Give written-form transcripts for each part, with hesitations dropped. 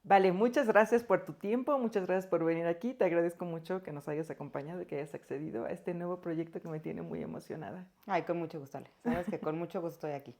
Vale, muchas gracias por tu tiempo, muchas gracias por venir aquí. Te agradezco mucho que nos hayas acompañado y que hayas accedido a este nuevo proyecto que me tiene muy emocionada. Ay, con mucho gusto, Ale. Sabes que con mucho gusto estoy aquí.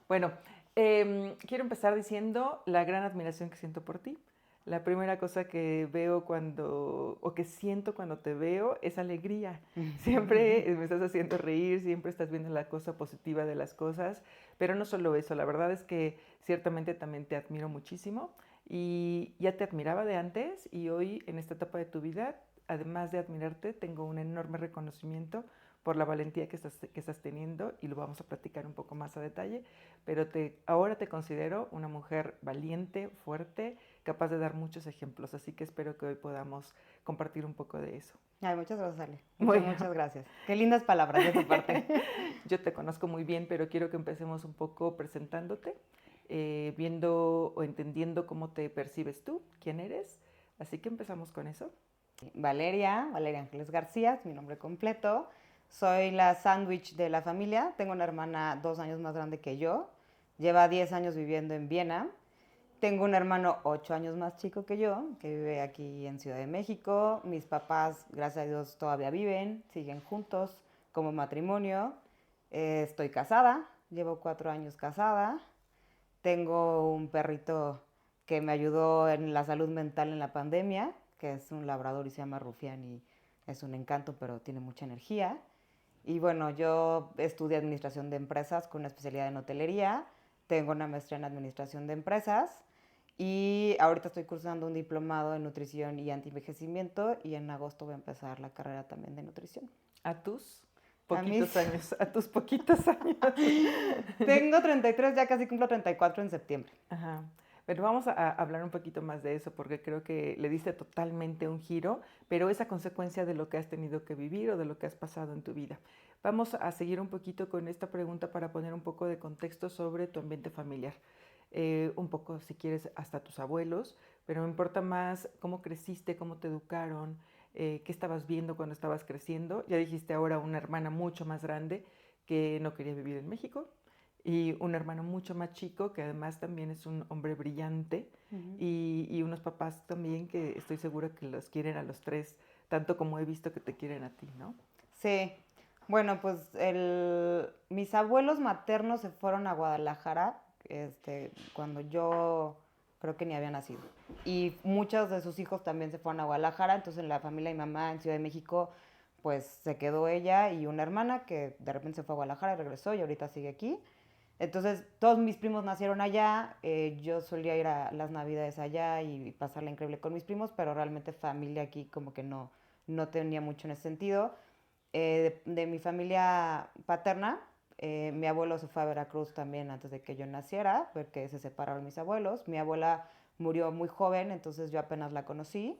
Bueno, quiero empezar diciendo la gran admiración que siento por ti. La primera cosa que veo o que siento cuando te veo es alegría. Siempre me estás haciendo reír, siempre estás viendo la cosa positiva de las cosas, pero no solo eso, la verdad es que ciertamente también te admiro muchísimo y ya te admiraba de antes y hoy en esta etapa de tu vida, además de admirarte, tengo un enorme reconocimiento por la valentía que estás teniendo y lo vamos a platicar un poco más a detalle, pero ahora te considero una mujer valiente, fuerte, capaz de dar muchos ejemplos, así que espero que hoy podamos compartir un poco de eso. Ay, muchas gracias, Ale. Bueno, Muchas gracias. Qué lindas palabras de tu parte. yo te conozco muy bien, pero quiero que empecemos un poco presentándote, viendo o entendiendo cómo te percibes tú, quién eres, así que empezamos con eso. Valeria Ángeles García, es mi nombre completo. Soy la sándwich de la familia. Tengo una hermana 2 años más grande que yo. Lleva 10 años viviendo en Viena. Tengo un hermano 8 años más chico que yo, que vive aquí en Ciudad de México. Mis papás, gracias a Dios, todavía viven, siguen juntos como matrimonio. Estoy casada, llevo 4 años casada. Tengo un perrito que me ayudó en la salud mental en la pandemia, que es un labrador y se llama Rufián y es un encanto, pero tiene mucha energía. Y bueno, yo estudié administración de empresas con una especialidad en hotelería, tengo una maestría en administración de empresas y ahorita estoy cursando un diplomado en nutrición y antienvejecimiento y en agosto voy a empezar la carrera también de nutrición. A tus A mis... poquitos años, a tus poquitos años. Tengo 33, ya casi cumplo 34 en septiembre. Ajá. Pero vamos a hablar un poquito más de eso porque creo que le diste totalmente un giro, pero es a consecuencia de lo que has tenido que vivir o de lo que has pasado en tu vida. Vamos a seguir un poquito con esta pregunta para poner un poco de contexto sobre tu ambiente familiar. Un poco, si quieres, hasta tus abuelos, pero me importa más cómo creciste, cómo te educaron, qué estabas viendo cuando estabas creciendo. Ya dijiste ahora una hermana mucho más grande que no quería vivir en México y un hermano mucho más chico que además también es un hombre brillante Uh -huh. y unos papás también que estoy segura que los quieren a los tres, tanto como he visto que te quieren a ti, ¿no? Sí, bueno, pues mis abuelos maternos se fueron a Guadalajara cuando yo creo que ni había nacido. Y muchos de sus hijos también se fueron a Guadalajara, entonces en la familia de mi mamá en Ciudad de México, pues se quedó ella y una hermana que de repente se fue a Guadalajara y regresó y ahorita sigue aquí. Entonces todos mis primos nacieron allá, yo solía ir a las navidades allá y pasarla increíble con mis primos, pero realmente familia aquí como que no tenía mucho en ese sentido. De mi familia paterna, mi abuelo se fue a Veracruz también antes de que yo naciera, porque se separaron mis abuelos. Mi abuela murió muy joven, entonces yo apenas la conocí.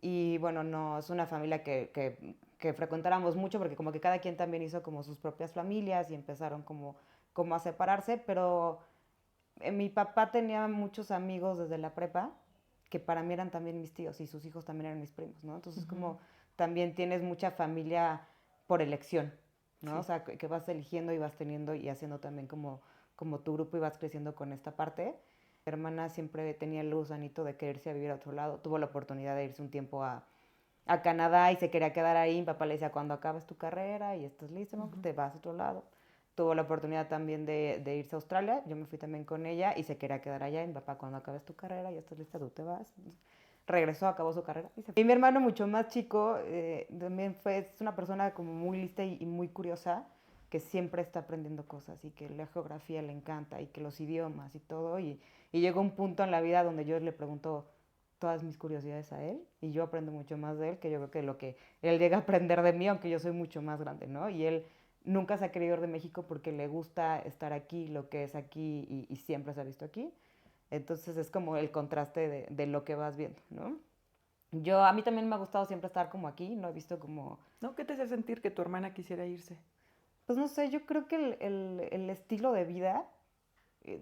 Y bueno, no, es una familia que frecuentáramos mucho porque como que cada quien también hizo como sus propias familias y empezaron como a separarse, pero mi papá tenía muchos amigos desde la prepa que para mí eran también mis tíos y sus hijos también eran mis primos, ¿no? Entonces Ujú. como también tienes mucha familia por elección, ¿no? O Sí. sea, que vas eligiendo y vas teniendo y haciendo también como tu grupo y vas creciendo con esta parte. Mi hermana siempre tenía el gusanito de quererse a vivir a otro lado. Tuvo la oportunidad de irse un tiempo a Canadá y se quería quedar ahí. Mi papá le decía, cuando acabes tu carrera y estés listo, ¿no? Ujú. Te vas a otro lado. Tuvo la oportunidad también de irse a Australia. Yo me fui también con ella y se quería quedar allá. Y mi papá, cuando acabes tu carrera y estás lista, tú te vas. Regresó, acabó su carrera y se fue. Y mi hermano, mucho más chico, también es una persona como muy lista y muy curiosa, que siempre está aprendiendo cosas y que la geografía le encanta y que los idiomas y todo. Y llegó un punto en la vida donde yo le pregunto todas mis curiosidades a él y yo aprendo mucho más de él que yo creo que lo que él llega a aprender de mí, aunque yo soy mucho más grande, ¿no? Y él nunca se ha querido ir de México porque le gusta estar aquí, lo que es aquí y siempre se ha visto aquí. Entonces es como el contraste de lo que vas viendo, ¿no? A mí también me ha gustado siempre estar como aquí, no he visto como, ¿No? ¿Qué te hace sentir que tu hermana quisiera irse? pues no sé, yo creo que el estilo de vida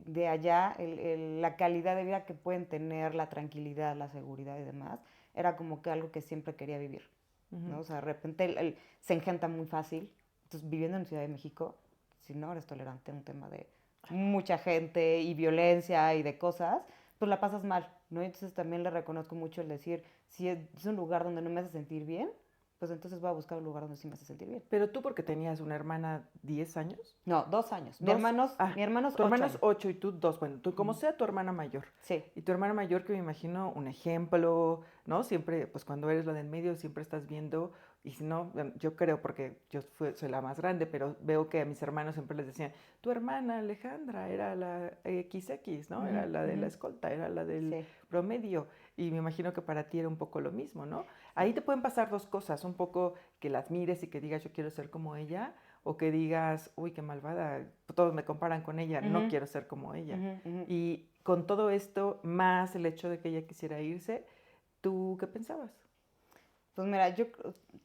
de allá, la calidad de vida que pueden tener, la tranquilidad, la seguridad y demás, era como que algo que siempre quería vivir, Ujú. ¿no? O sea, de repente se engenta muy fácil. Entonces, viviendo en Ciudad de México, si no eres tolerante a un tema de mucha gente y violencia y de cosas, pues la pasas mal, ¿no? Entonces también le reconozco mucho el decir, si es un lugar donde no me hace sentir bien, pues entonces voy a buscar un lugar donde sí me hace sentir bien. Pero tú porque tenías una hermana 10 años. No, 2 años. Mi Dos, hermano es tu 8 hermano es años. 8 y tú 2. Bueno, tú como sea tu hermana mayor. Sí. Y tu hermana mayor, que me imagino un ejemplo, ¿no? Siempre, pues cuando eres la del medio, siempre estás viendo, y si no, bueno, yo creo, porque soy la más grande, pero veo que a mis hermanos siempre les decían, tu hermana Alejandra era la XX, ¿no? Era la de la escolta, era la del promedio. Y me imagino que para ti era un poco lo mismo, ¿no? Ahí te pueden pasar dos cosas, un poco que la admires y que digas, yo quiero ser como ella, o que digas, uy, qué malvada, todos me comparan con ella, no quiero ser como ella. Y con todo esto, más el hecho de que ella quisiera irse, ¿tú qué pensabas? Pues mira,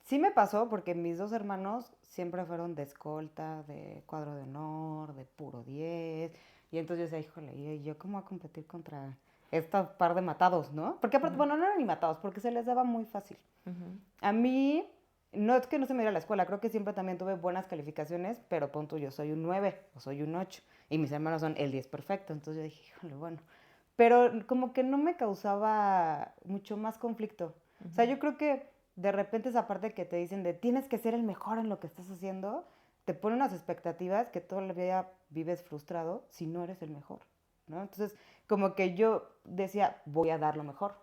sí me pasó porque mis 2 hermanos siempre fueron de escolta, de cuadro de honor, de puro 10. Y entonces yo decía, híjole, ¿y yo cómo voy a competir contra esta par de matados, no? Porque aparte, bueno, no eran ni matados, porque se les daba muy fácil. A mí, no es que no se me diera a la escuela, creo que siempre también tuve buenas calificaciones, pero punto, yo soy un 9 o soy un 8 y mis hermanos son el 10 perfecto. Entonces yo dije, híjole, bueno. Pero como que no me causaba mucho más conflicto. O sea, yo creo que de repente esa parte que te dicen de tienes que ser el mejor en lo que estás haciendo, te pone unas expectativas que toda la vida vives frustrado si no eres el mejor, ¿no? Entonces, como que yo decía, voy a dar lo mejor.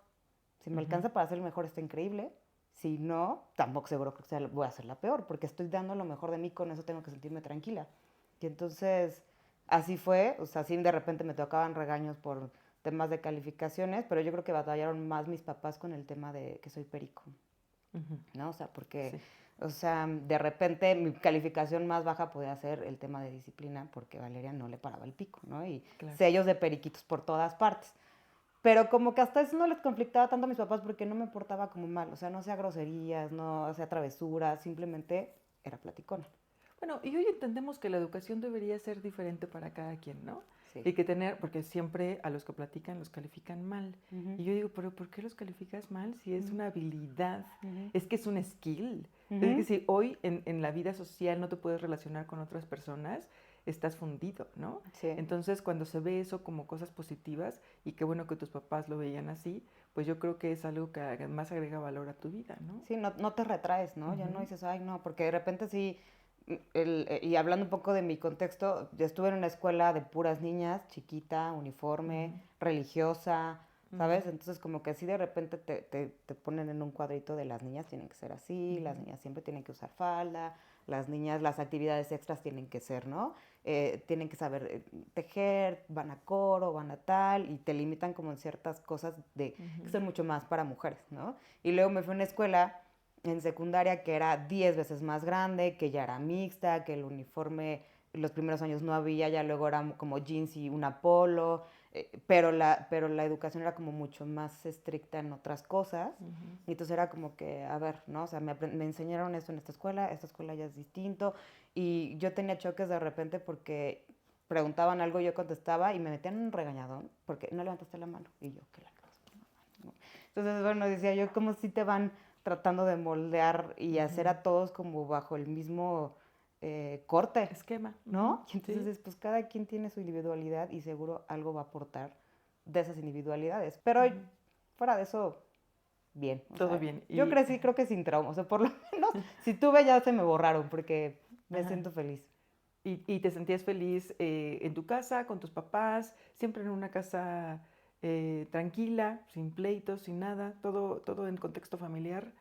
Si me alcanza para ser el mejor, está increíble. Si no, tampoco seguro que voy a ser la peor, porque estoy dando lo mejor de mí, con eso tengo que sentirme tranquila. Y entonces, así fue, o sea, sí de repente me tocaban regaños por temas de calificaciones, pero yo creo que batallaron más mis papás con el tema de que soy perico, ¿no? O sea, porque, Sí. o sea, de repente mi calificación más baja podía ser el tema de disciplina, porque Valeria no le paraba el pico, ¿no? Y Claro. sellos de periquitos por todas partes. Pero como que hasta eso no les conflictaba tanto a mis papás porque no me portaba como mal. O sea, no hacía groserías, no hacía travesuras, simplemente era platicona. Bueno, y hoy entendemos que la educación debería ser diferente para cada quien, ¿no? Sí. Y que tener, porque siempre a los que platican los califican mal. Y yo digo, pero ¿por qué los calificas mal si es una habilidad? Es que es un skill. Es que si hoy en la vida social no te puedes relacionar con otras personas, estás fundido, ¿no? Sí. Entonces, cuando se ve eso como cosas positivas, y qué bueno que tus papás lo veían así, pues yo creo que es algo que además agrega valor a tu vida, ¿no? Sí, no te retraes, ¿no? Ya no dices, ay, no, porque de repente sí, y hablando un poco de mi contexto, yo estuve en una escuela de puras niñas, chiquita, uniforme, religiosa, ¿sabes? Entonces como que así de repente te ponen en un cuadrito de las niñas tienen que ser así, las niñas siempre tienen que usar falda, las niñas, las actividades extras tienen que ser, ¿no? Tienen que saber tejer, van a coro, van a tal, y te limitan como en ciertas cosas de que son mucho más para mujeres, ¿no? Y luego me fui a una escuela en secundaria que era 10 veces más grande, que ya era mixta, que el uniforme los primeros años no había, ya luego era como jeans y una polo, pero la educación era como mucho más estricta en otras cosas. Y entonces era como que, a ver, ¿no? O sea, me enseñaron esto en esta escuela ya es distinto. Y yo tenía choques de repente porque preguntaban algo, yo contestaba y me metían en un regañadón porque no levantaste la mano. Y yo, ¿qué la levantaste la mano? Entonces, bueno, decía yo, como si te van tratando de moldear y hacer a todos como bajo el mismo corte. Esquema. ¿No? Y entonces, Sí. pues cada quien tiene su individualidad y seguro algo va a aportar de esas individualidades. Pero fuera de eso, bien. Todo bien. Yo crecí, creo que sin trauma. O sea, por lo menos, si tuve ya se me borraron porque me siento feliz. ¿Y te sentías feliz en tu casa, con tus papás, siempre en una casa tranquila, sin pleitos, sin nada, todo en contexto familiar?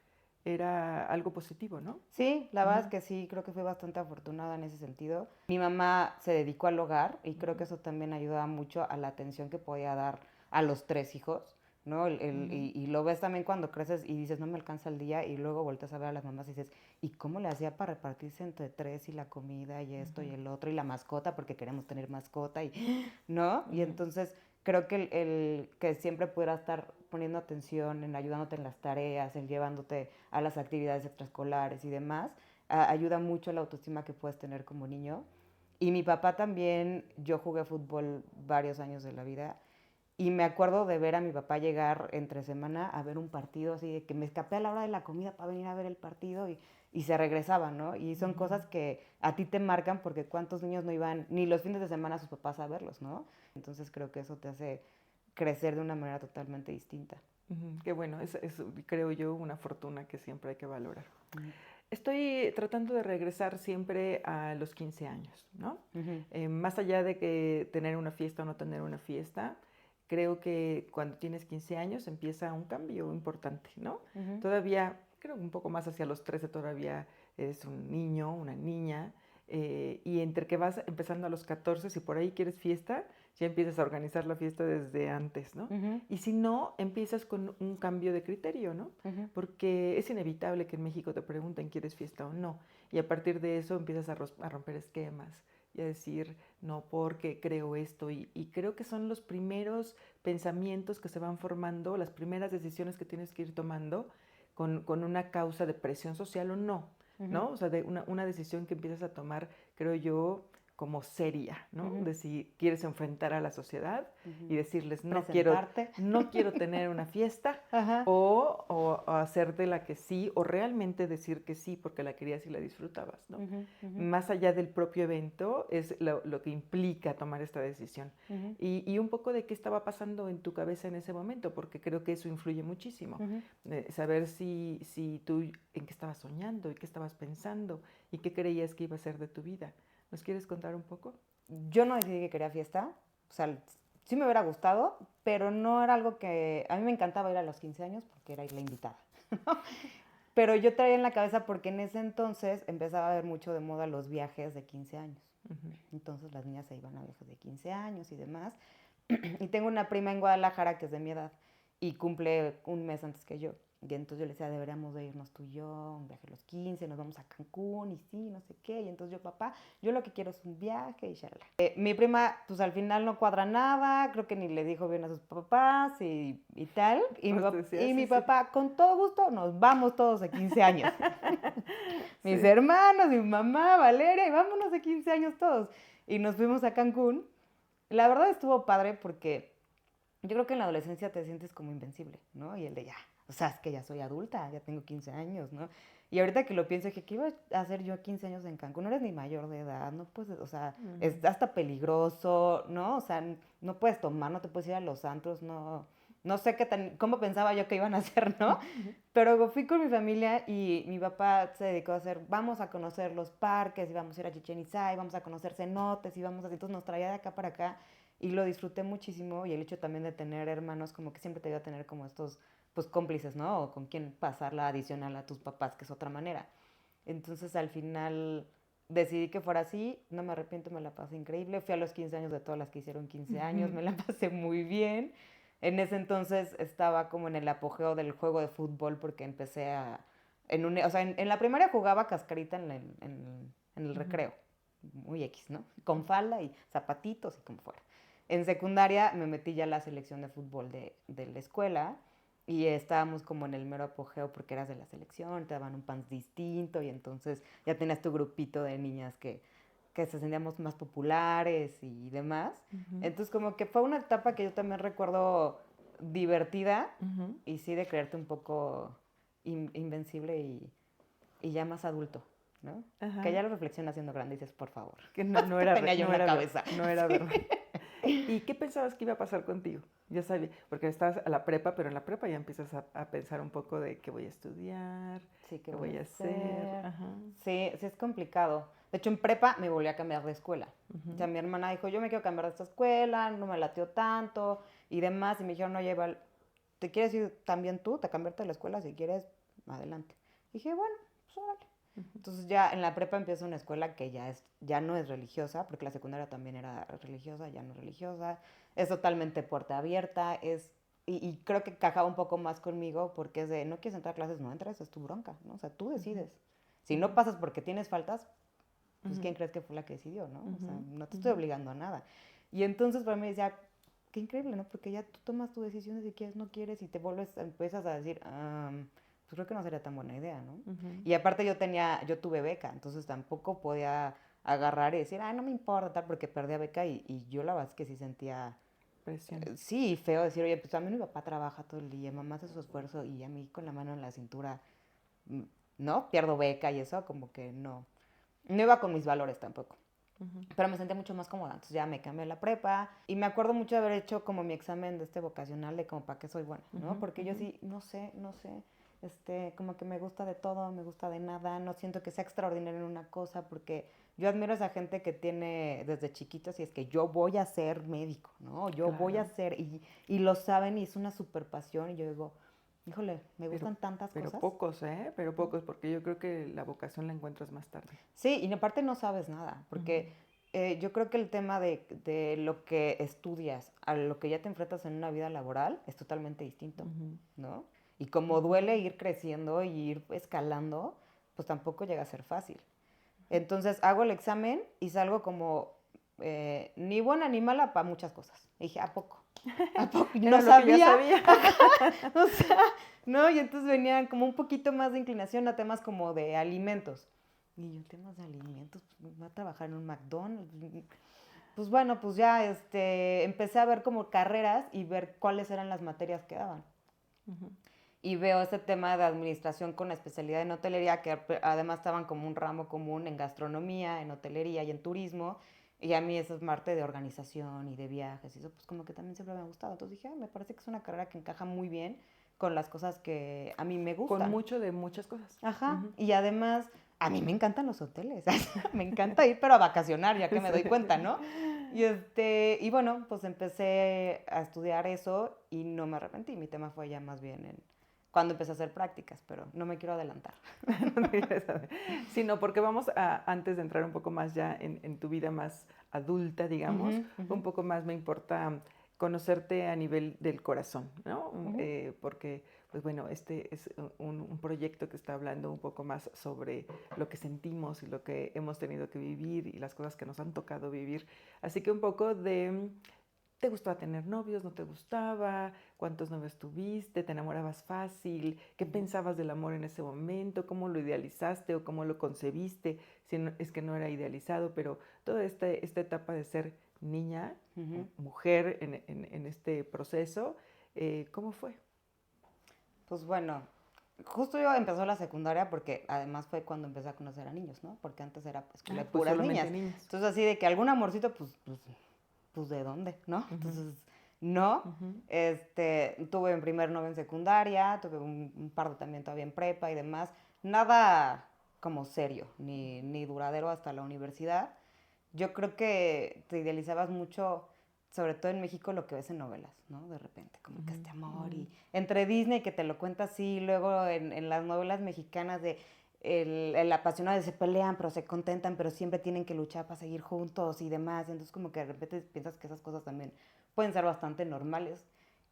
Era algo positivo, ¿no? Sí, la verdad es que sí, creo que fui bastante afortunada en ese sentido. Mi mamá se dedicó al hogar y creo que eso también ayudaba mucho a la atención que podía dar a los 3 hijos, ¿no? Y lo ves también cuando creces y dices, no me alcanza el día, y luego volteas a ver a las mamás y dices, ¿y cómo le hacía para repartirse entre 3 y la comida y esto y el otro y la mascota porque queremos tener mascota y, ¿no? Y entonces creo que el que siempre pudiera estar poniendo atención, en ayudándote en las tareas, en llevándote a las actividades extraescolares y demás, ayuda mucho la autoestima que puedes tener como niño. Y mi papá también, yo jugué fútbol varios años de la vida y me acuerdo de ver a mi papá llegar entre semana a ver un partido, así de que me escapé a la hora de la comida para venir a ver el partido y se regresaba, ¿no? Y son cosas que a ti te marcan porque cuántos niños no iban ni los fines de semana a sus papás a verlos, ¿no? Entonces creo que eso te hace crecer de una manera totalmente distinta. Qué bueno, es, creo yo, una fortuna que siempre hay que valorar. Estoy tratando de regresar siempre a los 15 años, ¿no? Más allá de que tener una fiesta o no tener una fiesta, creo que cuando tienes 15 años empieza un cambio importante, ¿no? Todavía, creo un poco más hacia los 13 todavía eres un niño, una niña, y entre que vas empezando a los 14, si por ahí quieres fiesta, ya empiezas a organizar la fiesta desde antes, ¿no? Y si no, empiezas con un cambio de criterio, ¿no? Porque es inevitable que en México te pregunten, ¿quieres fiesta o no? Y a partir de eso empiezas a romper esquemas y a decir, no, porque creo esto. Y creo que son los primeros pensamientos que se van formando, las primeras decisiones que tienes que ir tomando con una causa de presión social o no, ¿no? O sea, de una decisión que empiezas a tomar, creo yo, como seria, ¿no? De si quieres enfrentar a la sociedad y decirles, no quiero tener una fiesta o hacer de la que sí, o realmente decir que sí porque la querías y la disfrutabas, ¿no? Más allá del propio evento es lo que implica tomar esta decisión. Y un poco de qué estaba pasando en tu cabeza en ese momento, porque creo que eso influye muchísimo. Saber si tú en qué estabas soñando y qué estabas pensando y qué creías que iba a ser de tu vida. ¿Nos quieres contar un poco? Yo no decidí que quería fiesta, o sea, sí me hubiera gustado, pero no era algo que... A mí me encantaba ir a los 15 años porque era la invitada, pero yo traía en la cabeza porque en ese entonces empezaba a haber mucho de moda los viajes de 15 años. Entonces las niñas se iban a viajes de 15 años y demás. Y tengo una prima en Guadalajara que es de mi edad y cumple un mes antes que yo. Y entonces yo le decía, deberíamos de irnos tú y yo, un viaje a los 15, nos vamos a Cancún y sí, no sé qué. Y entonces yo, papá, yo lo que quiero es un viaje y shalala. Mi prima, pues al final no cuadra nada, creo que ni le dijo bien a sus papás y tal. Y mi papá, con todo gusto, nos vamos todos de 15 años. Mis hermanos, mi mamá, Valeria, y vámonos de 15 años todos. Y nos fuimos a Cancún. La verdad estuvo padre porque yo creo que en la adolescencia te sientes como invencible, ¿no? Y el de ya, o sea, es que ya soy adulta, ya tengo 15 años, ¿no? Y ahorita que lo pienso, dije, ¿qué iba a hacer yo a 15 años en Cancún? No eres ni mayor de edad, no puedes, o sea, es hasta peligroso, ¿no? O sea, no puedes tomar, no te puedes ir a los antros, no sé cómo pensaba yo que iban a hacer, ¿no? Pero fui con mi familia y mi papá se dedicó a hacer, vamos a conocer los parques, y vamos a ir a Chichén Itzá, y vamos a conocer cenotes, y vamos a... Entonces nos traía de acá para acá y lo disfruté muchísimo. Y el hecho también de tener hermanos, como que siempre te iba a tener como estos, pues, cómplices, ¿no? O con quien pasar la adicional a tus papás, que es otra manera. Entonces al final decidí que fuera así, no me arrepiento, me la pasé increíble. Fui a los 15 años de todas las que hicieron 15 años, me la pasé muy bien. En ese entonces estaba como en el apogeo del juego de fútbol porque empecé a... o sea, en la primaria jugaba cascarita en el recreo, muy X, ¿no? Con falda y zapatitos y como fuera. En secundaria me metí ya a la selección de fútbol de la escuela y estábamos como en el mero apogeo porque eras de la selección, te daban un pants distinto y entonces ya tenías tu grupito de niñas que se sentíamos más populares y demás. Entonces como que fue una etapa que yo también recuerdo divertida y sí de creerte un poco invencible y ya más adulto, ¿no? Que ya lo reflexionas siendo grande y dices, por favor. Que no era tenía yo en la cabeza. No era verdad. ¿Y qué pensabas que iba a pasar contigo? Ya sabía, porque estabas a la prepa, pero en la prepa ya empiezas a pensar un poco de qué voy a estudiar, sí, qué voy a hacer. Sí, sí es complicado. De hecho, en prepa me volví a cambiar de escuela. O sea, mi hermana dijo, yo me quiero cambiar de esta escuela, no me latió tanto y demás. Y me dijeron, oye, Val, ¿te quieres ir también tú? Te cambiarte de la escuela si quieres, adelante. Y dije, bueno, pues órale. Entonces ya en la prepa empiezo una escuela que ya no es religiosa, porque la secundaria también era religiosa, ya no es religiosa. Es totalmente puerta abierta, y creo que encajaba un poco más conmigo porque es de, no quieres entrar a clases, no entres, es tu bronca, ¿no? O sea, tú decides. Si no pasas porque tienes faltas, pues ¿quién crees que fue la que decidió, no? O sea, no te estoy obligando a nada. Y entonces para mí decía, qué increíble, ¿no? Porque ya tú tomas tu decisión de si quieres, no quieres, y te empiezas a decir, pues creo que no sería tan buena idea, ¿no? Y aparte yo tuve beca, entonces tampoco podía agarrar y decir, no me importa, tal, porque perdía beca y yo la verdad es que sí sentía... Presión. Sí, feo decir, oye, pues a mí mi papá trabaja todo el día, mamá hace su esfuerzo y a mí con la mano en la cintura, ¿no? Pierdo beca y eso, como que no iba con mis valores tampoco. pero me sentía mucho más cómoda. Entonces ya me cambié a la prepa y me acuerdo mucho de haber hecho como mi examen de este vocacional de como para qué soy buena, ¿no? Porque yo sí, no sé, como que me gusta de todo, me gusta de nada, no siento que sea extraordinario en una cosa porque yo admiro a esa gente que tiene desde chiquitos y es que yo voy a ser médico, ¿no? Yo voy a Claro. ser, y lo saben y es una super pasión y yo digo, híjole, me Pero, gustan tantas pero cosas. pocos, ¿eh? Pero pocos, porque yo creo que la vocación la encuentras más tarde. Sí, y aparte no sabes nada, porque yo creo que el tema de lo que estudias a lo que ya te enfrentas en una vida laboral es totalmente distinto, ¿no? Y como duele ir creciendo y ir escalando, pues tampoco llega a ser fácil. Entonces hago el examen y salgo como ni buena ni mala para muchas cosas. Y dije, ¿a poco? ¿A poco? Era No lo que ya sabía. sabía. O sea, ¿no? Y entonces venían como un poquito más de inclinación a temas como de alimentos. Y yo, temas de alimentos, pues voy a trabajar en un McDonald's. Pues bueno, pues ya empecé a ver como carreras y ver cuáles eran las materias que daban. Y veo este tema de administración con especialidad en hotelería, que además estaban como un ramo común en gastronomía, en hotelería y en turismo. Y a mí eso es parte de organización y de viajes. Y eso pues como que también siempre me ha gustado. Entonces dije, me parece que es una carrera que encaja muy bien con las cosas que a mí me Con gustan. mucho de muchas cosas. Ajá. Y además, a mí me encantan los hoteles. Me encanta ir, pero a vacacionar, ya que me doy cuenta, ¿no? Y bueno, pues empecé a estudiar eso y no me arrepentí. Mi tema fue ya más bien cuando empecé a hacer prácticas, pero no me quiero adelantar. Sino porque vamos a, antes de entrar un poco más ya en tu vida más adulta, digamos, un poco más me importa conocerte a nivel del corazón, ¿no? Porque, pues bueno, este es un proyecto que está hablando un poco más sobre lo que sentimos y lo que hemos tenido que vivir y las cosas que nos han tocado vivir. Así que un poco de ¿te gustaba tener novios? ¿No te gustaba? ¿Cuántos novios tuviste? ¿Te enamorabas fácil? ¿Qué pensabas del amor en ese momento? ¿Cómo lo idealizaste o cómo lo concebiste? Si no, es que no era idealizado, pero toda esta etapa de ser niña, mujer en este proceso, ¿cómo fue? Pues bueno, justo yo empezó la secundaria porque además fue cuando empecé a conocer a niños, ¿no? Porque antes era pues de Pues puras solamente niñas. niñas. Entonces así de que algún amorcito, pues ¿de dónde? ¿No? Entonces, no. Tuve mi primer novio en secundaria, tuve un par de también todavía en prepa y demás. Nada como serio, ni duradero hasta la universidad. Yo creo que te idealizabas mucho, sobre todo en México, lo que ves en novelas, ¿no? De repente, como que este amor y entre Disney que te lo cuenta así, y luego en las novelas mexicanas de el apasionado de se pelean, pero se contentan, pero siempre tienen que luchar para seguir juntos y demás. Y entonces como que de repente piensas que esas cosas también pueden ser bastante normales.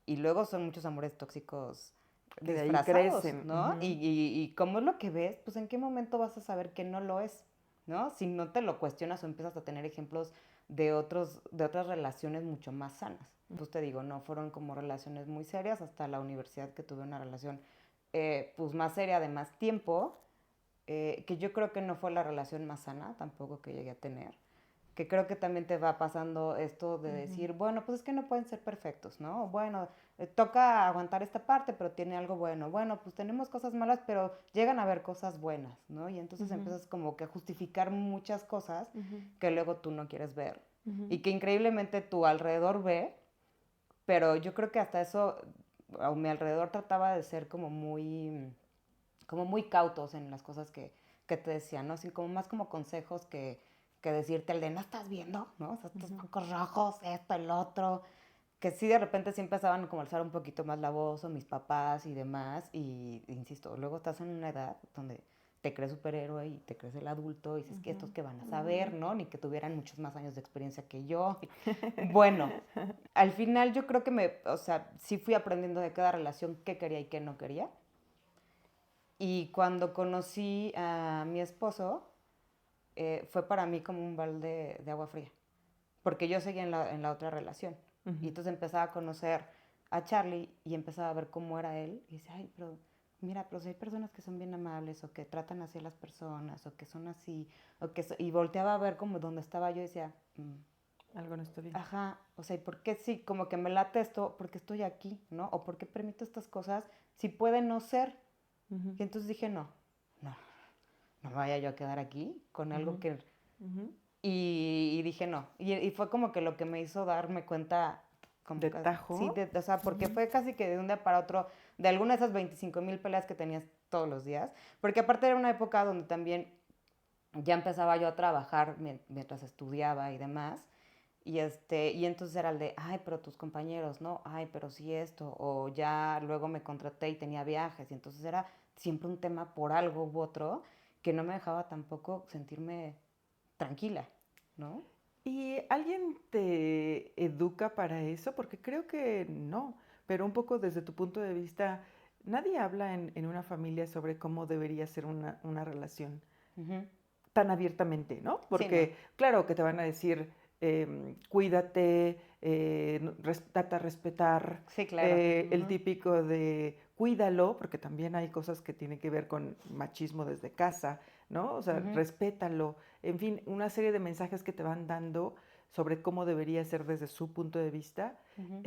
Y luego son muchos amores tóxicos Que de ahí disfrazados, crecen. ¿no? Y cómo es lo que ves, pues en qué momento vas a saber que no lo es, ¿no? Si no te lo cuestionas o empiezas a tener ejemplos de otras relaciones mucho más sanas. Pues te digo, no fueron como relaciones muy serias hasta la universidad que tuve una relación pues más seria de más tiempo, que yo creo que no fue la relación más sana tampoco que llegué a tener. Que creo que también te va pasando esto de decir, bueno, pues es que no pueden ser perfectos, ¿no? Bueno, toca aguantar esta parte, pero tiene algo bueno. Bueno, pues tenemos cosas malas, pero llegan a haber cosas buenas, ¿no? Y entonces empiezas como que a justificar muchas cosas que luego tú no quieres ver y que increíblemente tu alrededor ve, pero yo creo que hasta eso, a mi alrededor trataba de ser como muy cautos en las cosas que te decían, ¿no? Así como más como consejos que decirte el de no estás viendo, ¿no? O sea, estos focos rojos, esto, el otro. Que sí de repente sí empezaban como a alzar un poquito más la voz, o mis papás y demás. Y insisto, luego estás en una edad donde te crees superhéroe y te crees el adulto y dices que estos que van a saber, ¿no? Ni que tuvieran muchos más años de experiencia que yo. Bueno, al final yo creo que o sea, sí fui aprendiendo de cada relación qué quería y qué no quería. Y cuando conocí a mi esposo, fue para mí como un balde de agua fría, porque yo seguía en la otra relación. Y entonces empezaba a conocer a Charlie y empezaba a ver cómo era él. Y decía, ay, pero mira, pero si hay personas que son bien amables o que tratan así a las personas o que son así, y volteaba a ver como donde estaba yo y decía, Algo no está bien. ajá, o sea, ¿y por qué sí? Como que me late esto, porque estoy aquí, ¿no? O por qué permito estas cosas si puede no ser. Y entonces dije, no, no, no me vaya yo a quedar aquí con algo que... Y dije no. Y fue como que lo que me hizo darme cuenta. Como ¿De tajo? Sí, o sea, porque fue casi que de un día para otro, de alguna de esas 25,000 peleas que tenías todos los días. Porque aparte era una época donde también ya empezaba yo a trabajar mientras estudiaba y demás. Y entonces era el de, ay, pero tus compañeros, ¿no? Ay, pero sí esto. O ya luego me contraté y tenía viajes. Y entonces era siempre un tema por algo u otro que no me dejaba tampoco sentirme tranquila, ¿no? ¿Y alguien te educa para eso? Porque creo que no, pero un poco desde tu punto de vista, nadie habla en una familia sobre cómo debería ser una relación Ujú. tan abiertamente, ¿no? Sí, no. Porque claro que te van a decir, cuídate, date a respetar, Sí, claro. el Ujú. típico de cuídalo, porque también hay cosas que tienen que ver con machismo desde casa, ¿no? O sea, Ujú. respétalo, en fin, una serie de mensajes que te van dando sobre cómo debería ser desde su punto de vista, Ujú.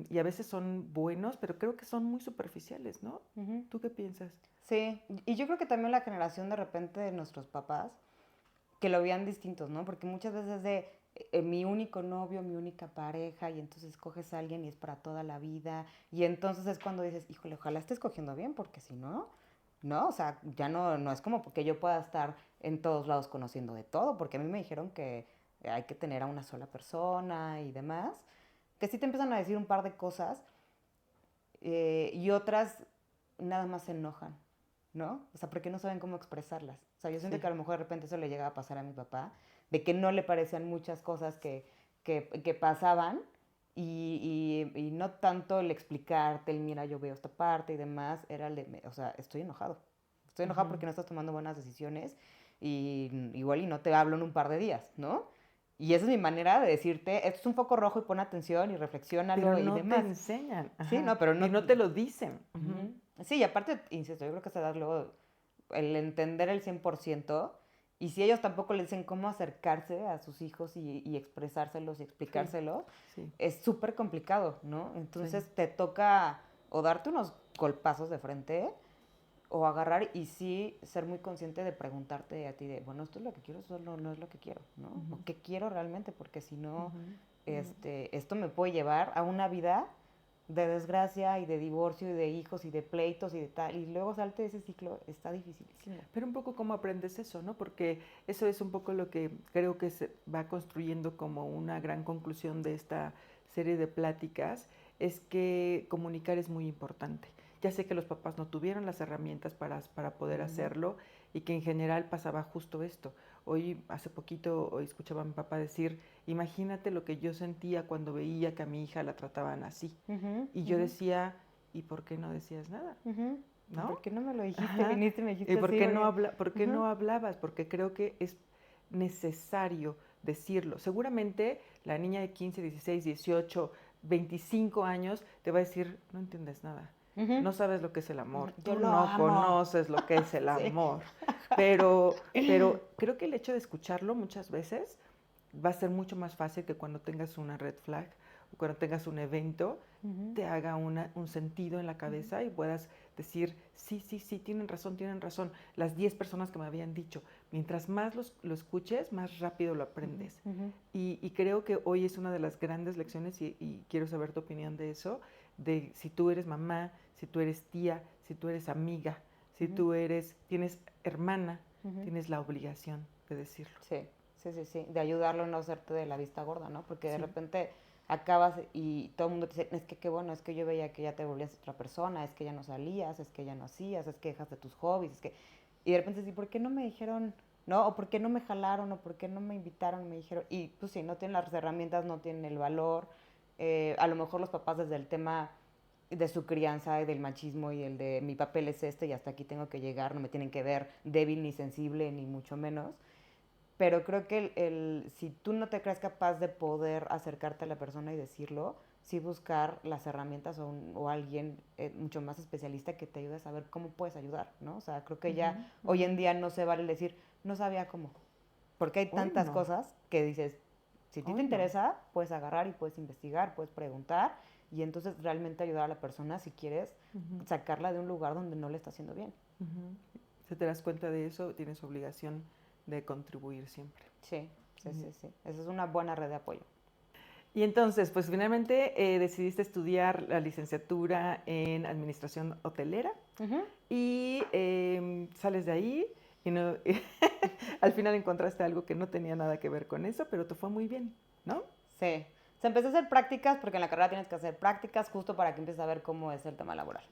y a veces son buenos, pero creo que son muy superficiales, ¿no? Ujú. ¿Tú qué piensas? Sí, y yo creo que también la generación de repente de nuestros papás, que lo veían distintos, ¿no? Porque muchas veces es de mi único novio, mi única pareja, y entonces escoges a alguien y es para toda la vida, y entonces es cuando dices, híjole, ojalá esté escogiendo bien, porque si no, no, o sea, ya no es como porque yo pueda estar en todos lados conociendo de todo, porque a mí me dijeron que hay que tener a una sola persona y demás, que sí te empiezan a decir un par de cosas y otras nada más se enojan, ¿no? O sea, porque no saben cómo expresarlas. O sea, yo siento Sí. que a lo mejor de repente eso le llegaba a pasar a mi papá, de que no le parecían muchas cosas que pasaban y no tanto el explicarte, el mira, yo veo esta parte y demás, era el de, o sea, estoy enojado. Estoy enojado Ujú. porque no estás tomando buenas decisiones y igual y no te hablo en un par de días, ¿no? Y esa es mi manera de decirte, esto es un foco rojo y pon atención y Pero reflexiónalo y no te demás. enseñan, Sí, ajá, no, pero y no. no te lo dicen. Ujú. Ujú. Sí, y aparte, insisto, yo creo que se da luego el entender el 100% y si ellos tampoco le dicen cómo acercarse a sus hijos y expresárselos y Sí, explicárselo, sí, es súper complicado, ¿no? sí. Entonces te toca o darte unos golpazos de frente o agarrar y sí ser muy consciente de preguntarte a ti de, bueno, esto es lo que quiero, esto no es lo que quiero, ¿no? O Ujú, qué quiero realmente, porque si no, ujú, ujú. esto me puede llevar a una vida de desgracia y de divorcio y de hijos y de pleitos y de tal, y luego salte de ese ciclo, está dificilísimo. Pero un poco cómo aprendes eso, ¿no? Porque eso es un poco lo que creo que se va construyendo como una gran conclusión de esta serie de pláticas, es que comunicar es muy importante. Ya sé que los papás no tuvieron las herramientas para poder Ujú. hacerlo y que en general pasaba justo esto. Hoy, hace poquito, hoy escuchaba a mi papá decir, imagínate lo que yo sentía cuando veía que a mi hija la trataban así. Ujú. Y yo Ujú. decía, ¿y por qué no decías nada? Ujú. ¿No? ¿Por qué no me lo dijiste? Ajá. Viniste y me ¿Y dijiste por así, qué no, porque... por qué Ujú. no hablabas? Porque creo que es necesario decirlo. Seguramente la niña de 15, 16, 18, 25 años te va a decir, no entiendes nada. Ujú. No sabes lo que es el amor. Yo Tú lo no amo. conoces lo que es el Sí. amor. Pero creo que el hecho de escucharlo muchas veces va a ser mucho más fácil que cuando tengas una red flag o cuando tengas un evento Ujú. te haga un sentido en la Ujú. cabeza y puedas decir, sí, sí, sí, tienen razón, tienen razón. Las 10 personas que me habían dicho, mientras más lo escuches, más rápido lo Ujú. aprendes. Ujú. Y creo que hoy es una de las grandes lecciones y quiero saber tu opinión de eso, de si tú eres mamá, si tú eres tía, si tú eres amiga, si Ujú. tú tienes hermana, Ujú. tienes la obligación de decirlo. Sí, sí, sí, sí, de ayudarlo a no hacerte de la vista gorda, ¿no? Porque de Sí. repente acabas y todo el mundo te dice, es que qué bueno, es que yo veía que ya te volvías otra persona, es que ya no salías, es que ya no hacías, es que dejaste tus hobbies, es que... Y de repente sí, ¿por qué no me dijeron, no? O ¿por qué no me jalaron? O ¿por qué no me invitaron? Me dijeron, y pues sí, no tienen las herramientas, no tienen el valor. A lo mejor los papás desde el tema de su crianza y del machismo y el de mi papel es este y hasta aquí tengo que llegar, no me tienen que ver débil ni sensible ni mucho menos, pero creo que si tú no te crees capaz de poder acercarte a la persona y decirlo, sí buscar las herramientas o alguien mucho más especialista que te ayude a saber cómo puedes ayudar, ¿no? O sea, creo que ya Ujú, hoy en ujú. día no se vale decir, no sabía cómo, porque hay Hoy tantas no, cosas que dices, si a ti te hoy no. interesa, puedes agarrar y puedes investigar, puedes preguntar y entonces realmente ayudar a la persona si quieres Ujú. sacarla de un lugar donde no le está haciendo bien. Ujú. Si te das cuenta de eso, tienes obligación de contribuir siempre. Sí, sí, sí, sí. Esa es una buena red de apoyo. Y entonces, pues finalmente decidiste estudiar la licenciatura en administración hotelera y sales de ahí y no, al final encontraste algo que no tenía nada que ver con eso, pero te fue muy bien, ¿no? Sí. Se empezó a hacer prácticas, porque en la carrera tienes que hacer prácticas justo para que empieces a ver cómo es el tema laboral.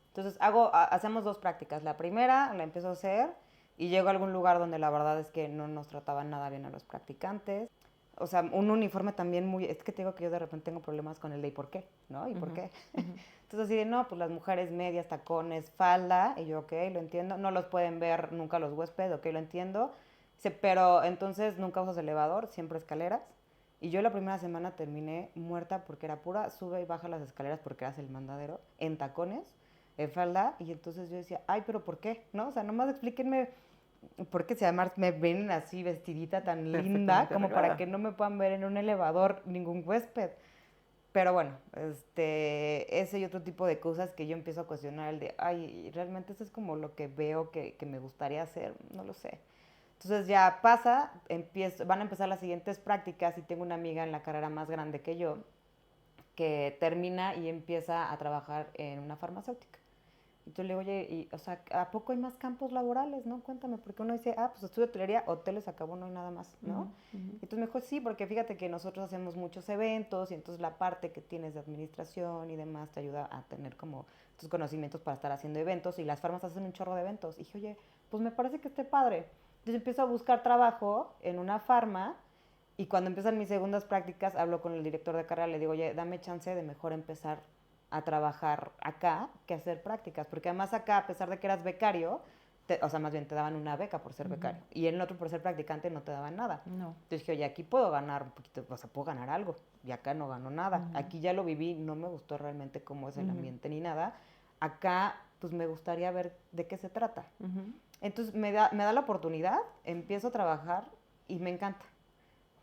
Entonces, hacemos 2 prácticas. La primera la empiezo a hacer y llego a algún lugar donde la verdad es que no nos trataban nada bien a los practicantes. O sea, un uniforme también muy... Es que te digo que yo de repente tengo problemas con el de ¿y por qué? ¿No? ¿Y por qué? Entonces así de, no, pues las mujeres medias, tacones, falda. Y yo, ok, lo entiendo. No los pueden ver nunca los huéspedes, ok, lo entiendo. Dice, pero entonces nunca usas elevador, siempre escaleras. Y yo la primera semana terminé muerta porque era pura sube y baja las escaleras porque eras el mandadero, en tacones, en falda. Y entonces yo decía, ay, pero ¿por qué? ¿No? O sea, nomás explíquenme por qué si además me ven así vestidita tan linda como para que no me puedan ver en un elevador ningún huésped. Pero bueno, ese y otro tipo de cosas que yo empiezo a cuestionar, el de, ay, realmente eso es como lo que veo que me gustaría hacer, no lo sé. Entonces ya pasa, van a empezar las siguientes prácticas y tengo una amiga en la carrera más grande que yo que termina y empieza a trabajar en una farmacéutica. Entonces le digo, oye, o sea, ¿a poco hay más campos laborales, no? Cuéntame, porque uno dice, pues estudio hotelería, hoteles acabó, no hay nada más, ¿no? Entonces me dijo, sí, porque fíjate que nosotros hacemos muchos eventos y entonces la parte que tienes de administración y demás te ayuda a tener como tus conocimientos para estar haciendo eventos y las farmas hacen un chorro de eventos. Y dije, oye, pues me parece que esté padre. Entonces empiezo a buscar trabajo en una farma y cuando empiezan mis segundas prácticas hablo con el director de carrera, le digo, oye, dame chance de mejor empezar a trabajar acá que hacer prácticas, porque además acá, a pesar de que eras becario, o sea, más bien te daban una beca por ser becario, y en el otro por ser practicante no te daban nada. No. Entonces dije, oye, aquí puedo ganar un poquito, o sea, puedo ganar algo, y acá no gano nada. Aquí ya lo viví, no me gustó realmente cómo es el ambiente ni nada. Acá, pues me gustaría ver de qué se trata. Entonces me da la oportunidad, empiezo a trabajar y me encanta.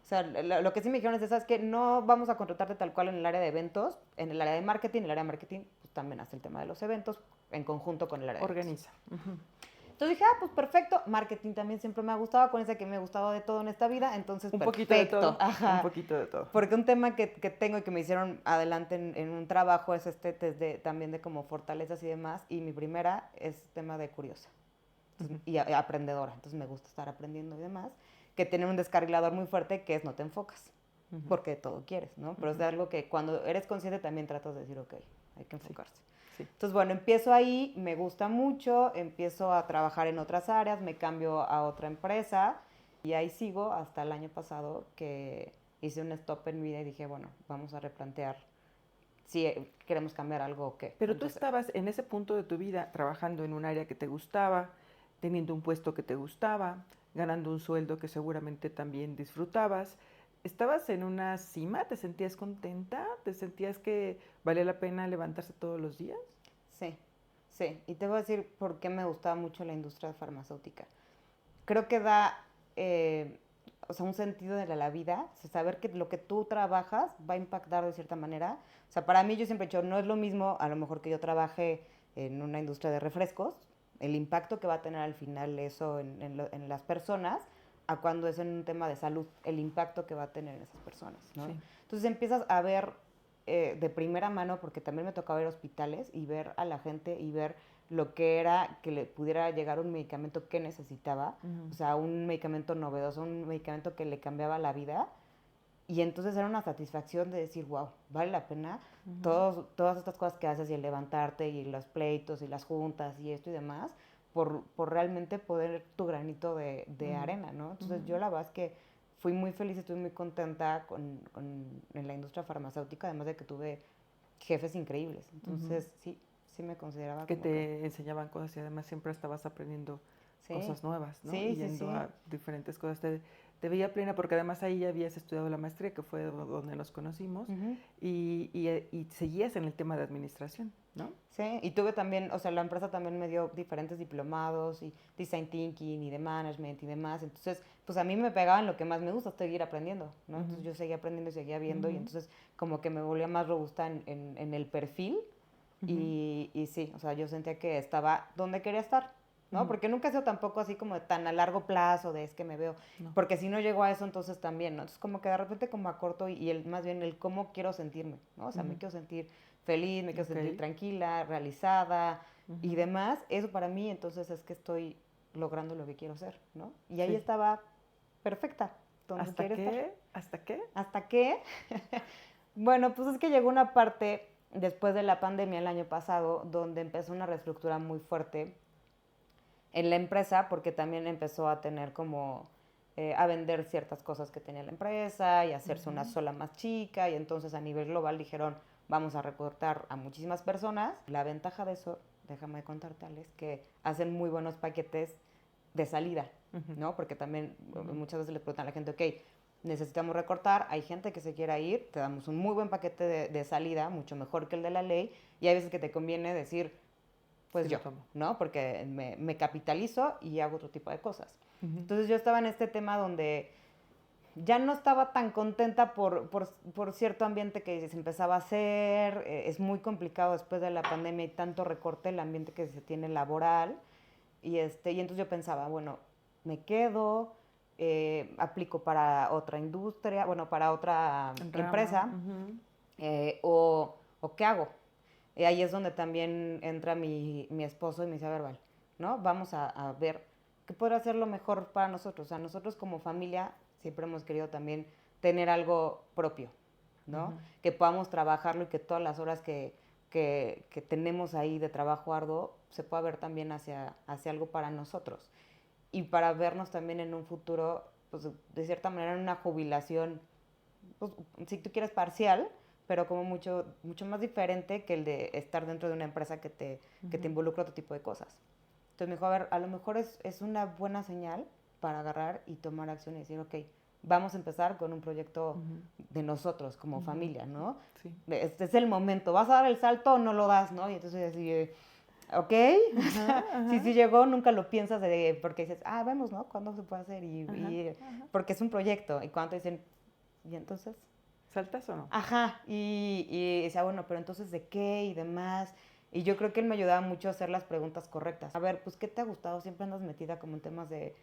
O sea, lo que sí me dijeron es, ¿sabes qué? No vamos a contratarte tal cual en el área de eventos, en el área de marketing. El área de marketing pues, también hace el tema de los eventos en conjunto con el área de Organiza. Entonces dije, pues perfecto. Marketing también siempre me ha gustado, con esa que me ha gustado de todo en esta vida, entonces un perfecto. Poquito de todo, Ajá. un poquito de todo. Porque un tema que tengo y que me hicieron adelante en un trabajo es también de como fortalezas y demás, y mi primera es tema de curiosa y aprendedora. Entonces me gusta estar aprendiendo y demás, que tiene un descarrilador muy fuerte que es no te enfocas, porque todo quieres, ¿no? Pero es algo que cuando eres consciente también tratas de decir, ok, hay que enfocarse. Sí. Entonces, bueno, empiezo ahí, me gusta mucho, empiezo a trabajar en otras áreas, me cambio a otra empresa y ahí sigo hasta el año pasado que hice un stop en mi vida y dije, bueno, vamos a replantear si queremos cambiar algo o qué. Pero entonces, tú estabas en ese punto de tu vida trabajando en un área que te gustaba, teniendo un puesto que te gustaba, ganando un sueldo que seguramente también disfrutabas. ¿Estabas en una cima? ¿Te sentías contenta? ¿Te sentías que valía la pena levantarse todos los días? Sí, sí. Y te voy a decir por qué me gustaba mucho la industria farmacéutica. Creo que da o sea, un sentido de la vida, o sea, saber que lo que tú trabajas va a impactar de cierta manera. O sea, para mí yo siempre he dicho, no es lo mismo a lo mejor que yo trabaje en una industria de refrescos, el impacto que va a tener al final eso en las personas, a cuando es en un tema de salud, el impacto que va a tener en esas personas, ¿no? Sí. Entonces empiezas a ver de primera mano, porque también me tocaba ver hospitales y ver a la gente y ver lo que era que le pudiera llegar un medicamento que necesitaba, o sea, un medicamento novedoso, un medicamento que le cambiaba la vida. Y entonces era una satisfacción de decir, wow, vale la pena todas estas cosas que haces y el levantarte y los pleitos y las juntas y esto y demás, por realmente poder tu granito de arena, ¿no? Entonces yo la verdad es que fui muy feliz, estuve muy contenta en la industria farmacéutica, además de que tuve jefes increíbles. Entonces sí me consideraba que como te enseñaban cosas y además siempre estabas aprendiendo cosas nuevas, ¿no? Sí, yendo a diferentes cosas. Te veía plena porque además ahí ya habías estudiado la maestría, que fue donde nos conocimos, y seguías en el tema de administración, ¿no? Sí, y tuve también, o sea, la empresa también me dio diferentes diplomados y design thinking y de management y demás. Entonces, pues a mí me pegaba en lo que más me gusta, seguir aprendiendo, ¿no? Entonces yo seguía aprendiendo y seguía viendo y entonces como que me volvía más robusta en el perfil y sí, o sea, yo sentía que estaba donde quería estar. ¿no? Porque nunca ha sido tampoco así como de tan a largo plazo, de es que me veo. No. Porque si no llego a eso, entonces también, ¿no? Entonces como que de repente como a corto y más bien el cómo quiero sentirme, ¿no? O sea, me quiero sentir feliz, me quiero sentir tranquila, realizada y demás. Eso para mí, entonces es que estoy logrando lo que quiero ser, ¿no? Y ahí estaba perfecta. Donde ¿Hasta quiere qué? estar. ¿Hasta qué? ¿Hasta qué? Bueno, pues es que llegó una parte después de la pandemia el año pasado donde empezó una reestructura muy fuerte en la empresa porque también empezó a tener como a vender ciertas cosas que tenía la empresa y hacerse una sola más chica y entonces a nivel global dijeron vamos a recortar a muchísimas personas. La ventaja de eso, déjame contarte, Alex, que hacen muy buenos paquetes de salida, ¿no? Porque también muchas veces le preguntan a la gente, ok, necesitamos recortar, hay gente que se quiera ir, te damos un muy buen paquete de salida, mucho mejor que el de la ley, y hay veces que te conviene decir, pues Sí, yo, ¿no? Porque me capitalizo y hago otro tipo de cosas. Entonces yo estaba en este tema donde ya no estaba tan contenta por cierto ambiente que se empezaba a hacer, es muy complicado después de la pandemia y tanto recorte el ambiente que se tiene laboral, y entonces yo pensaba, bueno, me quedo, aplico para otra industria, bueno, para otra empresa, o ¿qué hago? Y ahí es donde también entra mi esposo y me dice, a ver, Val, ¿no? Vamos a ver qué puede hacer lo mejor para nosotros. O sea, nosotros como familia siempre hemos querido también tener algo propio, ¿no? Que podamos trabajarlo y que todas las horas que tenemos ahí de trabajo arduo se pueda ver también hacia algo para nosotros. Y para vernos también en un futuro, pues de cierta manera en una jubilación, pues, si tú quieres parcial, pero como mucho más diferente que el de estar dentro de una empresa que te involucra otro tipo de cosas. Entonces me dijo, a ver, a lo mejor es una buena señal para agarrar y tomar acción y decir, ok, vamos a empezar con un proyecto de nosotros como familia, ¿no? Sí. Este es el momento, ¿vas a dar el salto o no lo das, no? Y entonces así, ok, si llegó, nunca lo piensas porque dices, vemos, ¿no? ¿Cuándo se puede hacer? Porque es un proyecto. Y cuando te dicen, ¿y entonces? ¿Saltas o no? Ajá, y decía, bueno, pero entonces ¿de qué? Y demás. Y yo creo que él me ayudaba mucho a hacer las preguntas correctas. A ver, pues, ¿qué te ha gustado? Siempre andas metida como en temas de,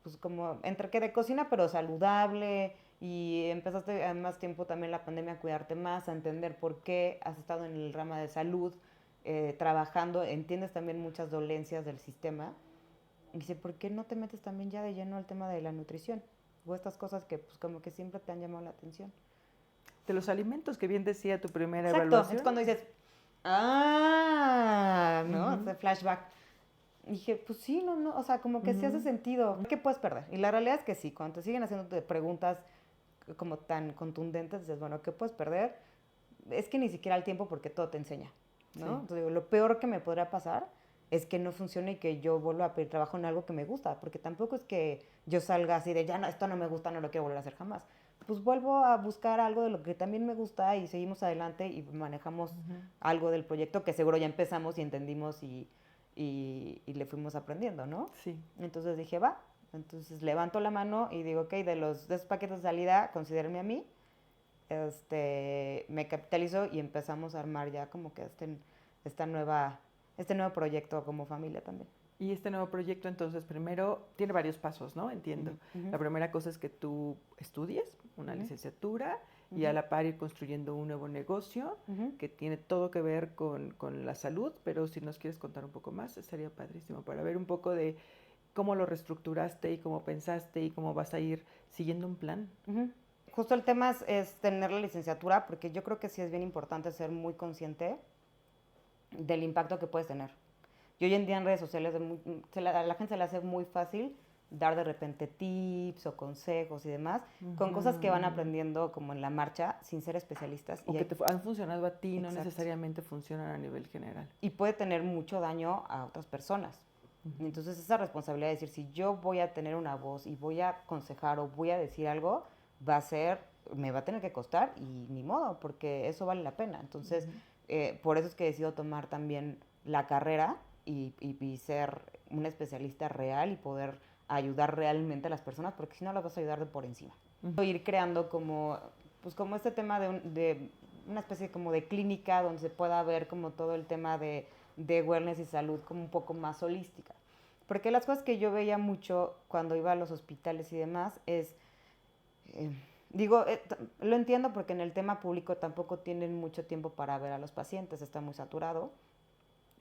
pues, como, entre que de cocina, pero saludable. Y empezaste a más tiempo también la pandemia a cuidarte más, a entender por qué has estado en el rama de salud, trabajando. Entiendes también muchas dolencias del sistema. Y dice, ¿por qué no te metes también ya de lleno al tema de la nutrición? O estas cosas que, pues, como que siempre te han llamado la atención. De los alimentos que bien decía tu primera Exacto, evaluación. es cuando dices, ¿no? Ese flashback. Y dije, pues sí, no, o sea, como que sí hace sentido. ¿Qué puedes perder? Y la realidad es que sí, cuando te siguen haciendo preguntas como tan contundentes, dices, bueno, ¿qué puedes perder? Es que ni siquiera el tiempo porque todo te enseña, ¿no? Sí. Entonces digo, lo peor que me podría pasar es que no funcione y que yo vuelva a pedir trabajo en algo que me gusta, porque tampoco es que yo salga así de, ya no, esto no me gusta, no lo quiero volver a hacer jamás. Pues vuelvo a buscar algo de lo que también me gusta y seguimos adelante y manejamos algo del proyecto que seguro ya empezamos y entendimos y le fuimos aprendiendo, ¿no? Sí. Entonces dije, va. Entonces levanto la mano y digo, ok, de esos paquetes de salida, considérenme a mí. Me capitalizo y empezamos a armar ya como que este nuevo proyecto como familia también. Y este nuevo proyecto, entonces, primero, tiene varios pasos, ¿no? Entiendo. La primera cosa es que tú estudies una licenciatura y a la par ir construyendo un nuevo negocio que tiene todo que ver con la salud, pero si nos quieres contar un poco más, sería padrísimo para ver un poco de cómo lo reestructuraste y cómo pensaste y cómo vas a ir siguiendo un plan. Justo el tema es tener la licenciatura, porque yo creo que sí es bien importante ser muy consciente del impacto que puedes tener. Y hoy en día en redes sociales a la gente se le hace muy fácil dar de repente tips o consejos y demás, con cosas que van aprendiendo como en la marcha sin ser especialistas. O que te han funcionado a ti, Exacto. no necesariamente funcionan a nivel general. Y puede tener mucho daño a otras personas. Y entonces esa responsabilidad de decir, si yo voy a tener una voz y voy a aconsejar o voy a decir algo, me va a tener que costar y ni modo, porque eso vale la pena. Entonces, por eso es que decido tomar también la carrera y ser un especialista real y poder ayudar realmente a las personas, porque si no las vas a ayudar de por encima. Ir creando como este tema de una especie como de clínica donde se pueda ver como todo el tema de wellness y salud como un poco más holística. Porque las cosas que yo veía mucho cuando iba a los hospitales y demás es, eh, digo, lo entiendo porque en el tema público tampoco tienen mucho tiempo para ver a los pacientes, está muy saturado,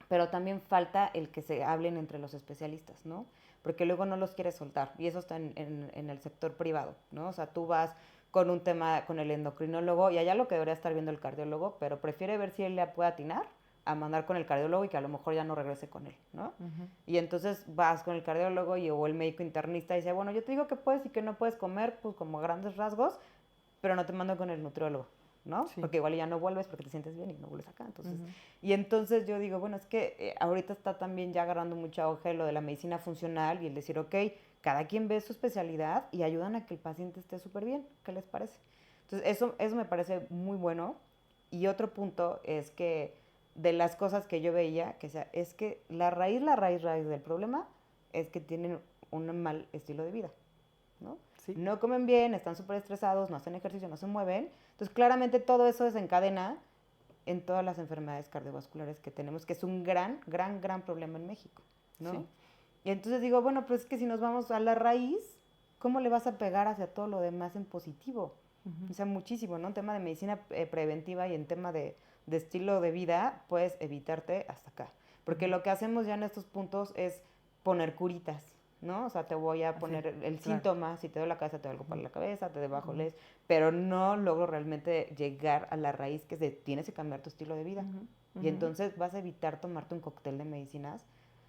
pero también falta el que se hablen entre los especialistas, ¿no? Porque luego no los quieres soltar, y eso está en el sector privado, ¿no? O sea, tú vas con un tema con el endocrinólogo y allá lo que debería estar viendo el cardiólogo, pero prefiere ver si él le puede atinar a mandar con el cardiólogo y que a lo mejor ya no regrese con él, ¿no? Y entonces vas con el cardiólogo o el médico internista y dice, bueno, yo te digo que puedes y que no puedes comer, pues como a grandes rasgos, pero no te mando con el nutriólogo, ¿no? Sí. Porque igual ya no vuelves porque te sientes bien y no vuelves acá. Entonces, y entonces yo digo, bueno, es que ahorita está también ya agarrando mucho auge lo de la medicina funcional y el decir, ok, cada quien ve su especialidad y ayudan a que el paciente esté súper bien. ¿Qué les parece? Entonces, eso me parece muy bueno. Y otro punto es que de las cosas que yo veía, que sea, es que la raíz del problema es que tienen un mal estilo de vida, ¿no? Sí. No comen bien, están súper estresados, no hacen ejercicio, no se mueven. Entonces, claramente todo eso desencadena en todas las enfermedades cardiovasculares que tenemos, que es un gran, gran, gran problema en México, ¿no? Sí. Y entonces digo, bueno, pues es que si nos vamos a la raíz, ¿cómo le vas a pegar hacia todo lo demás en positivo? O sea, muchísimo, ¿no? En tema de medicina preventiva y en tema de estilo de vida, puedes evitarte hasta acá. Porque lo que hacemos ya en estos puntos es poner curitas, ¿no? O sea, te voy a poner el síntoma, si te duele la cabeza, te doy algo para la cabeza, te debajo les, pero no logro realmente llegar a la raíz que tienes que cambiar tu estilo de vida. Y entonces vas a evitar tomarte un cóctel de medicinas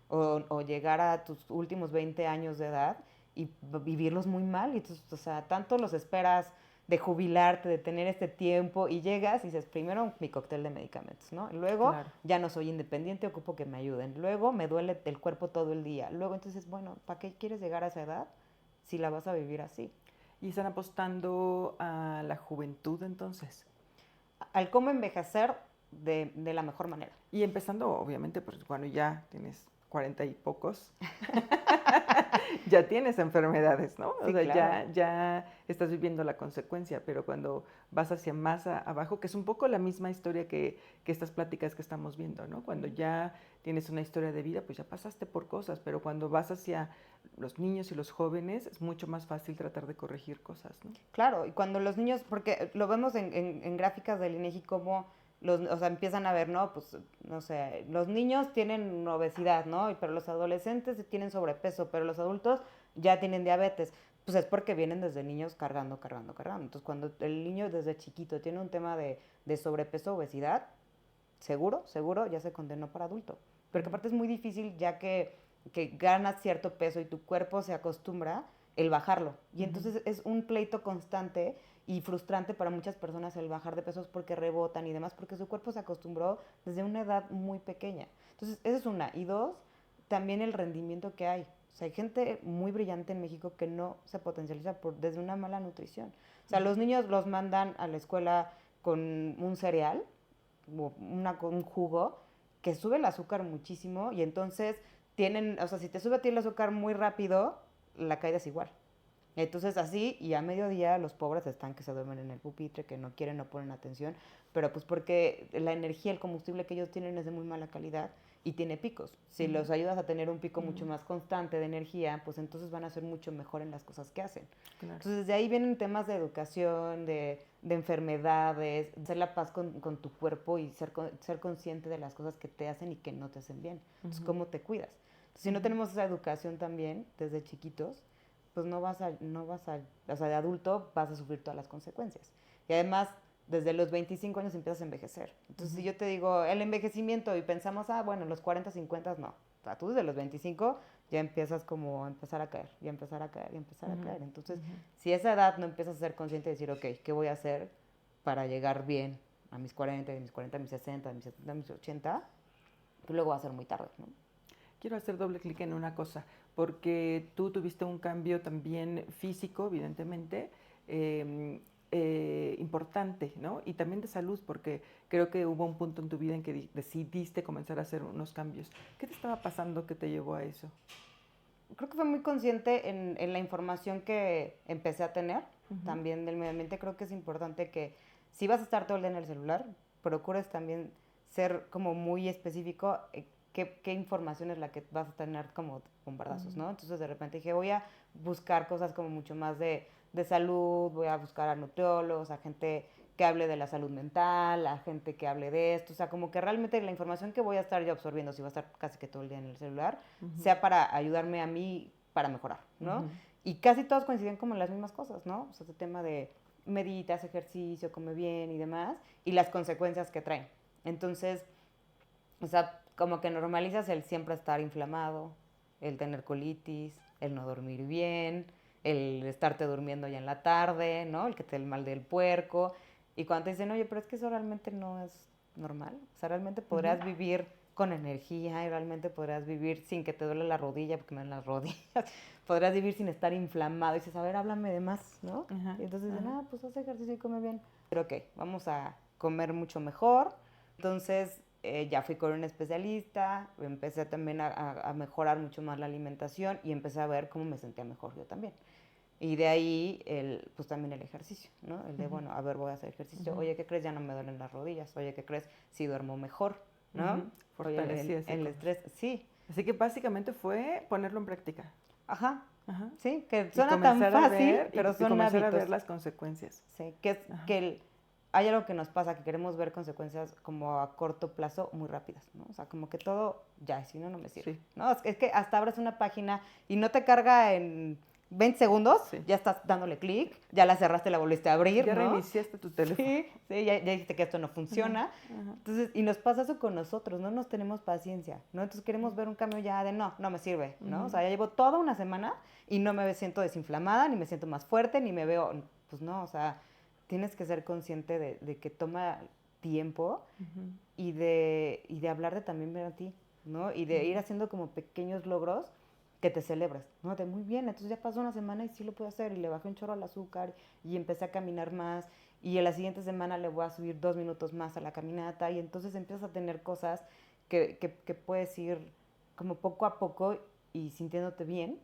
o llegar a tus últimos 20 años de edad y vivirlos muy mal. Y entonces, o sea, tanto los esperas de jubilarte, de tener este tiempo, y llegas y dices, primero mi cóctel de medicamentos, ¿no? Luego ya no soy independiente, ocupo que me ayuden. Luego me duele el cuerpo todo el día. Luego entonces, bueno, ¿para qué quieres llegar a esa edad si la vas a vivir así? ¿Y están apostando a la juventud entonces? Al cómo envejecer de la mejor manera. Y empezando, obviamente, pues cuando ya tienes 40 y pocos, ya tienes enfermedades, ¿no? Sí, o sea, claro. ya estás viviendo la consecuencia, pero cuando vas hacia más abajo, que es un poco la misma historia que estas pláticas que estamos viendo, ¿no? Cuando ya tienes una historia de vida, pues ya pasaste por cosas, pero cuando vas hacia los niños y los jóvenes, es mucho más fácil tratar de corregir cosas, ¿no? Claro, y cuando los niños, porque lo vemos en gráficas del INEGI como o sea, empiezan a ver, ¿no? Pues, no sé, los niños tienen obesidad, ¿no? Pero los adolescentes tienen sobrepeso, pero los adultos ya tienen diabetes. Pues es porque vienen desde niños cargando. Entonces, cuando el niño desde chiquito tiene un tema de sobrepeso, obesidad, seguro ya se condenó para adulto. Porque aparte es muy difícil ya que ganas cierto peso y tu cuerpo se acostumbra el bajarlo. Y entonces es un pleito constante y frustrante para muchas personas el bajar de pesos porque rebotan y demás, porque su cuerpo se acostumbró desde una edad muy pequeña. Entonces, esa es una. Y dos, también el rendimiento que hay. O sea, hay gente muy brillante en México que no se potencializa desde una mala nutrición. O sea, los niños los mandan a la escuela con un cereal, con un jugo, que sube el azúcar muchísimo y entonces o sea, si te sube a ti el azúcar muy rápido, la caída es igual. Entonces así, y a mediodía los pobres están que se duermen en el pupitre, que no quieren, no ponen atención, pero pues porque la energía, el combustible que ellos tienen es de muy mala calidad y tiene picos. Si los ayudas a tener un pico mucho más constante de energía, pues entonces van a ser mucho mejor en las cosas que hacen. Claro. Entonces de ahí vienen temas de educación, de enfermedades, hacer la paz con tu cuerpo y ser consciente de las cosas que te hacen y que no te hacen bien. Entonces, ¿cómo te cuidas? Entonces, si no tenemos esa educación también desde chiquitos, pues o sea, de adulto vas a sufrir todas las consecuencias. Y además, desde los 25 años empiezas a envejecer. Entonces, si yo te digo el envejecimiento y pensamos, bueno, los 40, 50, no. O sea, tú desde los 25 ya empiezas como a empezar a caer, y a empezar a caer, y a empezar a caer. Entonces, si a esa edad no empiezas a ser consciente de decir, ok, ¿qué voy a hacer para llegar bien a mis 40, de mis 40 a mis 60, a mis 70, a mis 80? Pues luego va a ser muy tarde, ¿no? Quiero hacer doble clic en una cosa, porque tú tuviste un cambio también físico, evidentemente, importante, ¿no? Y también de salud, porque creo que hubo un punto en tu vida en que decidiste comenzar a hacer unos cambios. ¿Qué te estaba pasando que te llevó a eso? Creo que fue muy consciente en la información que empecé a tener, también del medio ambiente. Creo que es importante que si vas a estar todo el día en el celular, procures también ser como muy específico qué información es la que vas a tener como con verdazos, ¿no? Entonces de repente dije, voy a buscar cosas como mucho más de salud, voy a buscar a nutriólogos, a gente que hable de la salud mental, a gente que hable de esto, o sea, como que realmente la información que voy a estar yo absorbiendo, si voy a estar casi que todo el día en el celular, sea para ayudarme a mí para mejorar, ¿no? Y casi todos coinciden como en las mismas cosas, ¿no? O sea, ese tema de meditas, ejercicio, come bien y demás, y las consecuencias que traen. Entonces, o sea, como que normalizas el siempre estar inflamado, el tener colitis, el no dormir bien, el estarte durmiendo ya en la tarde, ¿no? El que te dé el mal del puerco. Y cuando te dicen, oye, pero es que eso realmente no es normal. O sea, realmente podrías vivir con energía y realmente podrías vivir sin que te duele la rodilla, porque me dan las rodillas. Podrías vivir sin estar inflamado. Y dices, a ver, háblame de más, ¿no? Y entonces dicen, pues haz ejercicio y come bien. Pero ok, vamos a comer mucho mejor. Entonces, ya fui con un especialista, empecé también a mejorar mucho más la alimentación y empecé a ver cómo me sentía mejor yo también. Y de ahí, pues también el ejercicio, ¿no? El de, bueno, a ver, voy a hacer ejercicio. Oye, ¿qué crees? Ya no me duelen las rodillas. Oye, ¿qué crees? Sí duermo mejor, ¿no? Oye, el estrés, sí. Así que básicamente fue ponerlo en práctica. Ajá. Ajá. Sí, que suena tan fácil, pero son comenzar hábitos. a ver las consecuencias. Sí, que es que hay algo que nos pasa, que queremos ver consecuencias como a corto plazo muy rápidas, ¿no? O sea, como que todo, ya, si no, no me sirve, Sí. ¿no? Es que hasta abres una página y no te carga en 20 segundos, ya estás dándole clic, ya la cerraste, la volviste a abrir, ya ¿no? reiniciaste tu teléfono. Sí, ya dijiste que esto no funciona. Entonces, y nos pasa eso con nosotros, no nos tenemos paciencia, ¿no? Entonces queremos ver un cambio ya de no me sirve, ¿no? O sea, ya llevo toda una semana y no me siento desinflamada, ni me siento más fuerte, ni me veo, pues no, o sea, tienes que ser consciente de que toma tiempo y de hablar de también ver a ti, ¿no? Y de ir haciendo como pequeños logros que te celebres, ¿no? De muy bien, entonces ya pasó una semana y sí lo puedo hacer y le bajé un chorro al azúcar y empecé a caminar más y en la siguiente semana le voy a subir 2 minutos más a la caminata y entonces empiezas a tener cosas que puedes ir como poco a poco y sintiéndote bien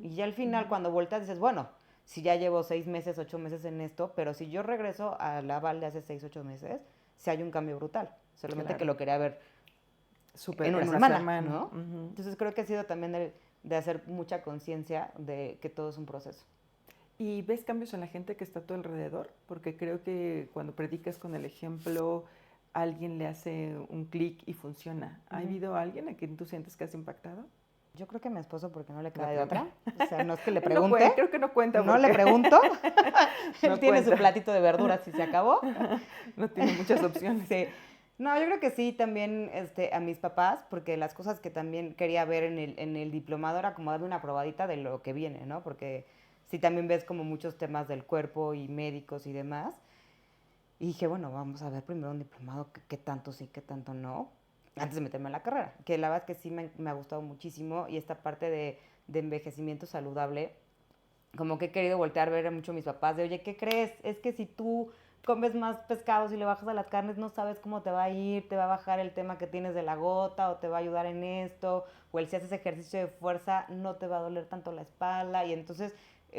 y ya al final cuando volteas dices, bueno, si ya llevo 6 meses, 8 meses en esto, pero si yo regreso a la Val de hace 6, 8 meses, sí hay un cambio brutal, solamente que lo quería ver en una semana, ¿no? Entonces creo que ha sido también de hacer mucha conciencia de que todo es un proceso. ¿Y ves cambios en la gente que está a tu alrededor? Porque creo que cuando predicas con el ejemplo, alguien le hace un clic y funciona. ¿Ha habido alguien a quien tú sientes que has impactado? Yo creo que a mi esposo, porque no le queda de otra. O sea, no es que le pregunte. No creo que no cuenta. No le pregunto. Él tiene su platito de verduras y se acabó. No tiene muchas opciones. Sí. No, yo creo que sí, también a mis papás, porque las cosas que también quería ver en el diplomado era como darme una probadita de lo que viene, ¿no? Porque sí también ves como muchos temas del cuerpo y médicos y demás. Y dije, bueno, vamos a ver primero un diplomado, qué tanto sí, qué tanto no, antes de meterme en la carrera. Que la verdad es que sí me ha gustado muchísimo y esta parte de envejecimiento saludable, como que he querido voltear a ver mucho a mis papás de, oye, ¿qué crees? Es que si tú comes más pescados y le bajas a las carnes, no sabes cómo te va a ir, te va a bajar el tema que tienes de la gota o te va a ayudar en esto, o el si haces ejercicio de fuerza no te va a doler tanto la espalda y entonces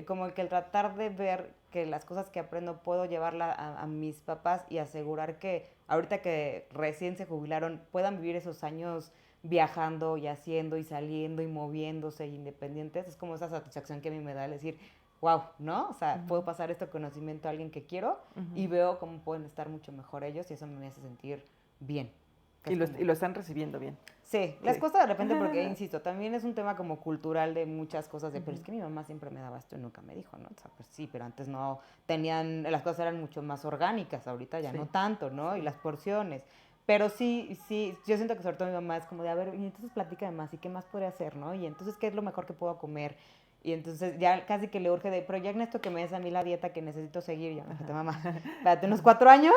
como que el tratar de ver que las cosas que aprendo puedo llevarla a mis papás y asegurar que ahorita que recién se jubilaron puedan vivir esos años viajando y haciendo y saliendo y moviéndose y independientes, es como esa satisfacción que a mí me da el decir, wow, ¿no? O sea, puedo pasar este conocimiento a alguien que quiero y veo cómo pueden estar mucho mejor ellos y eso me hace sentir bien. Y lo están recibiendo bien. Sí, les cuesta de repente porque, insisto, también es un tema como cultural de muchas cosas, pero es que mi mamá siempre me daba esto y nunca me dijo, ¿no? O sea, pues sí, pero antes no las cosas eran mucho más orgánicas, ahorita ya no tanto, ¿no? Y las porciones. Pero sí, yo siento que sobre todo mi mamá es como de, a ver, y entonces platica de más, ¿y qué más podría hacer, no? Y entonces, ¿qué es lo mejor que puedo comer? Y entonces ya casi que le urge de, pero ya Ernesto que me des a mí la dieta que necesito seguir. Yo, fíjate, mamá, espérate unos 4 años.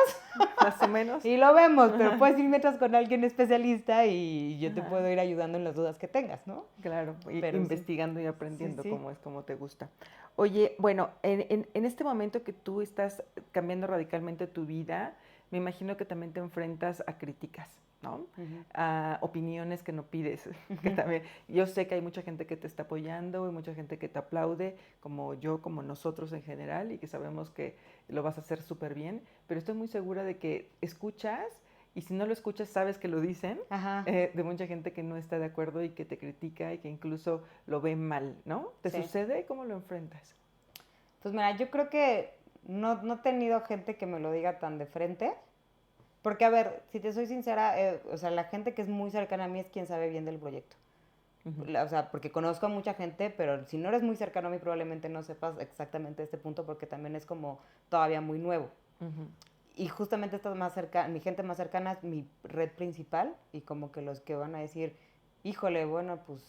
Más o menos. Y lo vemos, pero puedes ir mientras con alguien especialista y yo te puedo ir ayudando en las dudas que tengas, ¿no? Claro, pero investigando y aprendiendo cómo es, cómo te gusta. Oye, bueno, en este momento que tú estás cambiando radicalmente tu vida, me imagino que también te enfrentas a críticas, ¿no? A opiniones que no pides. Que también, yo sé que hay mucha gente que te está apoyando y mucha gente que te aplaude, como yo, como nosotros en general, y que sabemos que lo vas a hacer súper bien, pero estoy muy segura de que escuchas y si no lo escuchas, sabes que lo dicen, Ajá, de mucha gente que no está de acuerdo y que te critica y que incluso lo ve mal, ¿no? ¿Te sí. sucede? ¿Cómo lo enfrentas? Pues mira, yo creo que no he tenido gente que me lo diga tan de frente. Porque, a ver, si te soy sincera, o sea, la gente que es muy cercana a mí es quien sabe bien del proyecto. Ujú, O sea, porque conozco a mucha gente, pero si no eres muy cercano a mí, probablemente no sepas exactamente este punto, porque también es como todavía muy nuevo. ujú, Y justamente esta más cerca, mi gente más cercana es mi red principal, y como que los que van a decir, híjole, bueno, pues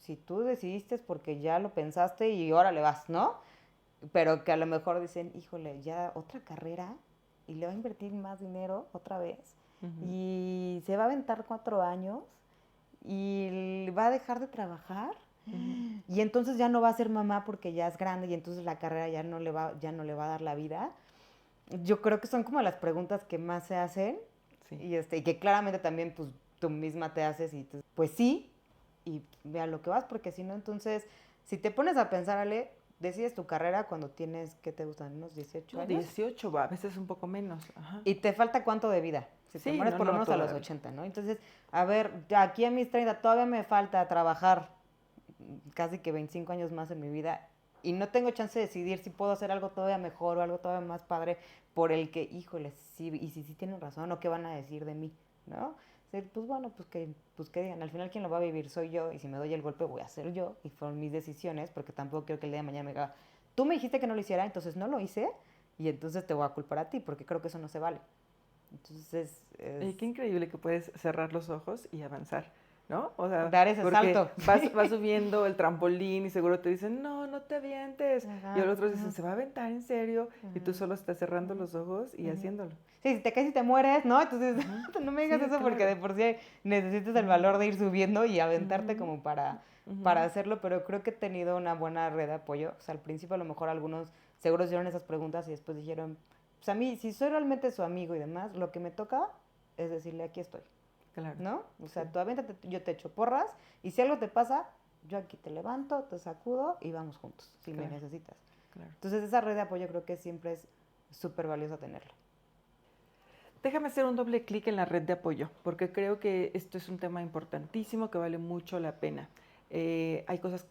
si tú decidiste es porque ya lo pensaste y ahora le vas, ¿no? Pero que a lo mejor dicen, híjole, ya otra carrera y le va a invertir más dinero otra vez ujú. y se va a aventar 4 años y va a dejar de trabajar Ujú, y entonces ya no va a ser mamá porque ya es grande y entonces la carrera ya no le va a dar la vida. Yo creo que son como las preguntas que más se hacen sí, y que claramente también pues tú misma te haces y tú, pues sí, y ve a lo que vas, porque si no, entonces, si te pones a pensar, Ale, decides tu carrera cuando tienes, ¿qué te gustan? ¿Unos 18 no, años? 18 va, a veces un poco menos. Ajá. Y te falta cuánto de vida. Si te Sí, mueres no, por lo no, menos a los todavía. 80, ¿no? Entonces, a ver, ya aquí a mis 30 todavía me falta trabajar casi que 25 años más en mi vida y no tengo chance de decidir si puedo hacer algo todavía mejor o algo todavía más padre por el que, híjole, sí, y si sí tienen razón o qué van a decir de mí, ¿no? Sí, pues bueno, pues que digan, al final quien lo va a vivir soy yo y si me doy el golpe voy a ser yo y fueron mis decisiones porque tampoco quiero que el día de mañana me diga, tú me dijiste que no lo hiciera, entonces no lo hice y entonces te voy a culpar a ti porque creo que eso no se vale. Entonces Qué increíble que puedes cerrar los ojos y avanzar, ¿no? O sea, dar ese porque salto. vas subiendo el trampolín y seguro te dicen, no, no te avientes. Y Ajá, los otros dicen, ajá, ¿se va a aventar en serio? Y tú ajá, solo estás cerrando ajá, los ojos y ajá. haciéndolo. Sí, si te caes y te mueres, ¿no? Entonces, Ujú. no me digas Sí, eso porque de claro. por sí necesitas el Ujú, valor de ir subiendo y aventarte ujú, como para ujú. hacerlo, pero creo que he tenido una buena red de apoyo. O sea, al principio a lo mejor algunos seguro hicieron esas preguntas y después dijeron, pues a mí, si soy realmente su amigo y demás, lo que me toca es decirle, aquí estoy, Claro, ¿no? O sí, sea, tú avéntate, yo te echo porras y si algo te pasa, yo aquí te levanto, te sacudo y vamos juntos, si me claro, necesitas. claro. Entonces, esa red de apoyo creo que siempre es súper valiosa tenerla. Déjame hacer un doble clic en la red de apoyo, porque creo que esto es un tema importantísimo que vale mucho la pena. Hay cosas,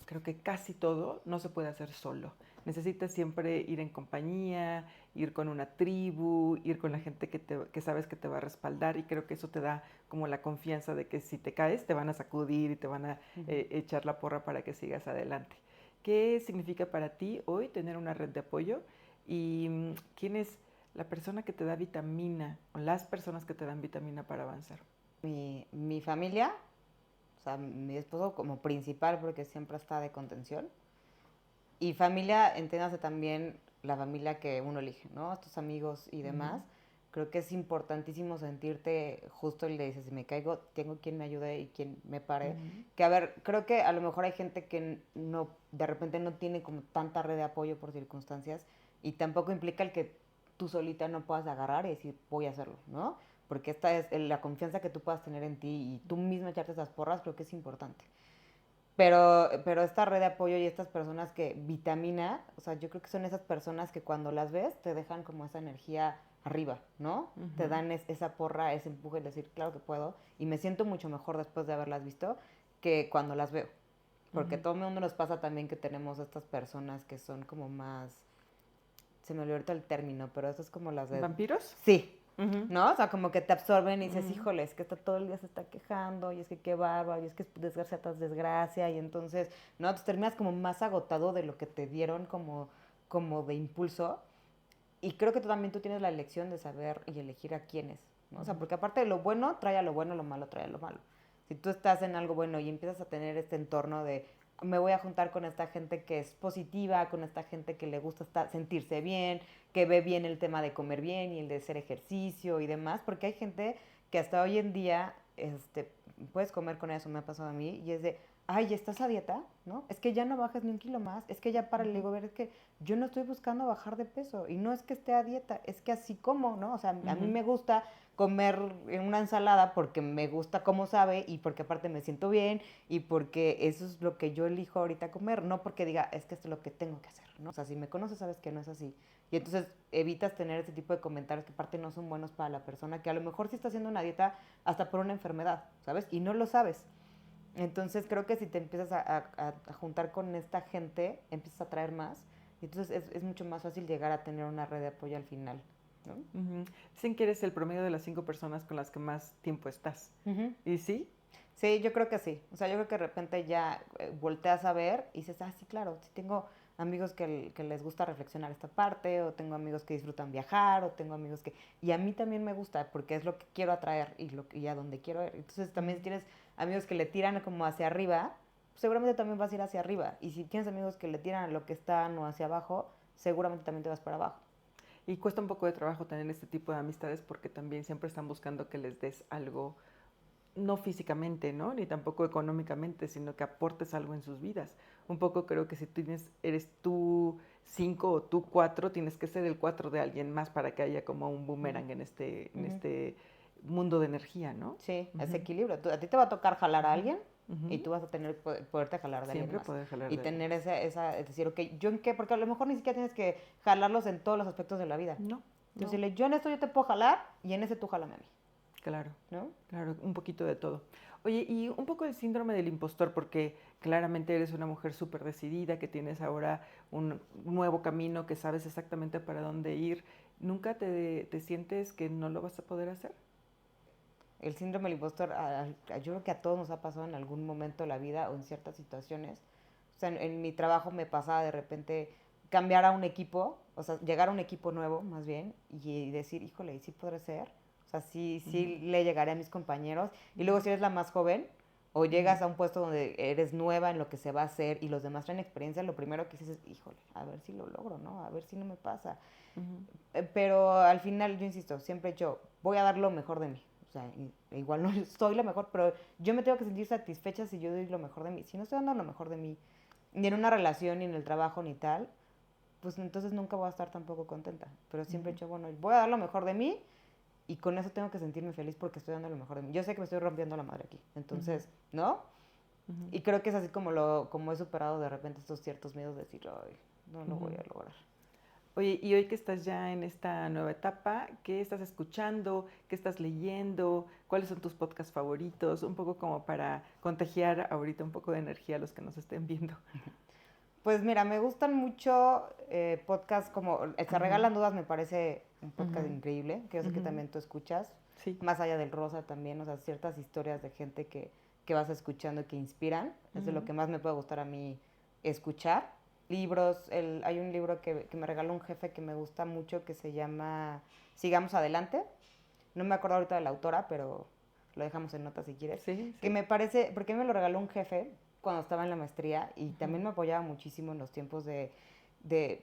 creo que casi todo no se puede hacer solo. Necesitas siempre ir en compañía, ir con una tribu, ir con la gente que sabes que te va a respaldar y creo que eso te da como la confianza de que si te caes te van a sacudir y te van a Ujú. echar la porra para que sigas adelante. ¿Qué significa para ti hoy tener una red de apoyo? ¿Y quién es la persona que te da vitamina o las personas que te dan vitamina para avanzar? Mi familia, o sea, mi esposo como principal porque siempre está de contención. Y familia, entiéndase también la familia que uno elige, ¿no? Tus amigos y Ujú, demás. Creo que es importantísimo sentirte justo el de dices, si me caigo, tengo quien me ayude y quien me pare. ujú, Que a ver, creo que a lo mejor hay gente que no, de repente no tiene como tanta red de apoyo por circunstancias y tampoco implica el que tú solita no puedas agarrar y decir, voy a hacerlo, ¿no? Porque esta es la confianza que tú puedas tener en ti y tú misma echarte esas porras, creo que es importante. Pero esta red de apoyo y estas personas que vitamina, o sea, yo creo que son esas personas que cuando las ves te dejan como esa energía arriba, ¿no? Te ujú, dan esa porra, ese empuje de decir, claro que puedo. Y me siento mucho mejor después de haberlas visto que cuando las veo. Porque a ujú. todo el mundo nos pasa también que tenemos estas personas que son como más, se me olvidó ahorita el término, pero eso es como las de, ¿Vampiros? sí, Ujú, ¿no? O sea, como que te absorben y dices, ujú, híjole, es que está todo el día se está quejando, y es que qué bárbaro, y es que es desgracia tras desgracia, y entonces, ¿no? Tú terminas como más agotado de lo que te dieron como de impulso. Y creo que tú también tú tienes la elección de saber y elegir a quiénes, ¿no? O sea, ujú, porque aparte de lo bueno, trae a lo bueno, lo malo trae a lo malo. Si tú estás en algo bueno y empiezas a tener este entorno de me voy a juntar con esta gente que es positiva, con esta gente que le gusta sentirse bien, que ve bien el tema de comer bien y el de hacer ejercicio y demás, porque hay gente que hasta hoy en día puedes comer con eso, me ha pasado a mí, y es de, ay, ¿estás a dieta? ¿No? Es que ya no bajes ni un kilo más, es que ya para, le digo, ver, es que yo no estoy buscando bajar de peso, y no es que esté a dieta, es que así como, ¿no? O sea, a mí me gusta comer una ensalada porque me gusta cómo sabe y porque aparte me siento bien y porque eso es lo que yo elijo ahorita comer, no porque diga, es que esto es lo que tengo que hacer, ¿no? O sea, si me conoces sabes que no es así. Y entonces evitas tener ese tipo de comentarios que aparte no son buenos para la persona, que a lo mejor sí está haciendo una dieta hasta por una enfermedad, ¿sabes? Y no lo sabes. Entonces creo que si te empiezas a juntar con esta gente, empiezas a traer más. Y entonces es mucho más fácil llegar a tener una red de apoyo al final, ¿no? Dicen que eres el promedio de las 5 personas con las que más tiempo estás. ¿Y sí? Sí, yo creo que sí. O sea, yo creo que de repente ya volteas a ver y dices, ah, sí, claro, sí tengo amigos que les gusta reflexionar esta parte, o tengo amigos que disfrutan viajar, o tengo amigos que... Y a mí también me gusta, porque es lo que quiero atraer y a donde quiero ir. Entonces también si tienes amigos que le tiran como hacia arriba, pues, seguramente también vas a ir hacia arriba. Y si tienes amigos que le tiran a lo que están o hacia abajo, seguramente también te vas para abajo. Y cuesta un poco de trabajo tener este tipo de amistades porque también siempre están buscando que les des algo, no físicamente, ¿no? Ni tampoco económicamente, sino que aportes algo en sus vidas. Un poco creo que si eres tú 5 o tú 4, tienes que ser el 4 de alguien más para que haya como un boomerang en este mundo de energía, ¿no? Sí, ese equilibrio. A ti te va a tocar jalar a alguien y Ujú. tú vas a tener poderte jalar de alguien Siempre más. poder jalar Y de alguien tener más. es decir, ok, ¿yo en qué? Porque a lo mejor ni siquiera tienes que jalarlos en todos los aspectos de la vida. No, Entonces, no, decirle, yo en esto yo te puedo jalar y en ese tú jálame a mí, claro, ¿no? claro, un poquito de todo. Oye, y un poco el síndrome del impostor, porque claramente eres una mujer súper decidida, que tienes ahora un nuevo camino, que sabes exactamente para dónde ir. ¿Nunca te sientes que no lo vas a poder hacer? El síndrome del impostor, yo creo que a todos nos ha pasado en algún momento de la vida o en ciertas situaciones. O sea, en mi trabajo me pasaba de repente cambiar a un equipo, o sea, llegar a un equipo nuevo, más bien, y decir, híjole, ¿y sí podré ser? O sea, sí le llegaré a mis compañeros. Y luego si eres la más joven, o llegas a un puesto donde eres nueva en lo que se va a hacer y los demás traen experiencia, lo primero que dices es, híjole, a ver si lo logro, ¿no? A ver si no me pasa. Pero al final, yo insisto, siempre yo voy a dar lo mejor de mí. O sea, igual no soy lo mejor, pero yo me tengo que sentir satisfecha si yo doy lo mejor de mí. Si no estoy dando lo mejor de mí, ni en una relación, ni en el trabajo, ni tal, pues entonces nunca voy a estar tampoco contenta. Pero siempre he dicho, bueno, voy a dar lo mejor de mí y con eso tengo que sentirme feliz porque estoy dando lo mejor de mí. Yo sé que me estoy rompiendo la madre aquí. Entonces, ¿no? Y creo que es así como he superado de repente estos ciertos miedos de decir, ay, no lo voy a lograr. Oye, y hoy que estás ya en esta nueva etapa, ¿qué estás escuchando? ¿Qué estás leyendo? ¿Cuáles son tus podcasts favoritos? Un poco como para contagiar ahorita un poco de energía a los que nos estén viendo. Pues mira, me gustan mucho podcasts como Se Ujú, Regalan Dudas, me parece un podcast ujú, increíble, que yo sé que ujú. también tú escuchas, Sí. más allá del rosa también, o sea, ciertas historias de gente que vas escuchando y que inspiran, es de lo Ujú, que más me puede gustar a mí escuchar. Libros, hay un libro que me regaló un jefe que me gusta mucho que se llama Sigamos Adelante, no me acuerdo ahorita de la autora, pero lo dejamos en notas si quieres, sí, que sí. me parece, porque a mí me lo regaló un jefe cuando estaba en la maestría y Ujú, también me apoyaba muchísimo en los tiempos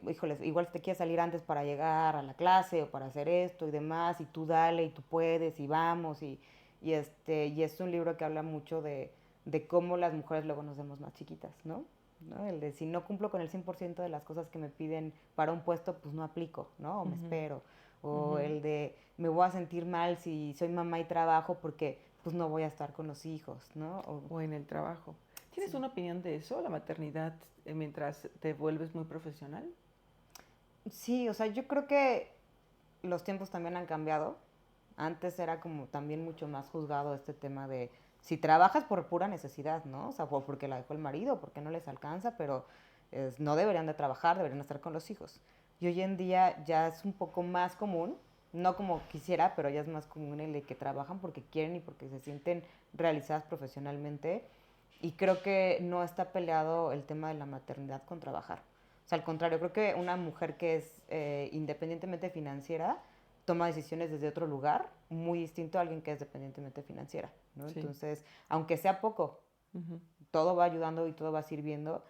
híjoles, igual te quieres salir antes para llegar a la clase o para hacer esto y demás, y tú dale y tú puedes y vamos, y es un libro que habla mucho de cómo las mujeres luego nos vemos más chiquitas, ¿no? ¿No? El de si no cumplo con el 100% de las cosas que me piden para un puesto, pues no aplico, ¿no? O me ujú, espero. O ujú. el de me voy a sentir mal si soy mamá y trabajo porque pues no voy a estar con los hijos, ¿no? O en el trabajo. ¿Tienes Sí. una opinión de eso, la maternidad, mientras te vuelves muy profesional? Sí, o sea, yo creo que los tiempos también han cambiado. Antes era como también mucho más juzgado este tema de si trabajas por pura necesidad, ¿no? O sea, porque la dejó el marido, porque no les alcanza, pero no deberían de trabajar, deberían estar con los hijos. Y hoy en día ya es un poco más común, no como quisiera, pero ya es más común el de que trabajan porque quieren y porque se sienten realizadas profesionalmente. Y creo que no está peleado el tema de la maternidad con trabajar. O sea, al contrario, creo que una mujer que es independientemente financiera toma decisiones desde otro lugar, muy distinto a alguien que es dependientemente financiera, ¿no? Sí. Entonces, aunque sea poco, Ujú, todo va ayudando y todo va sirviendo.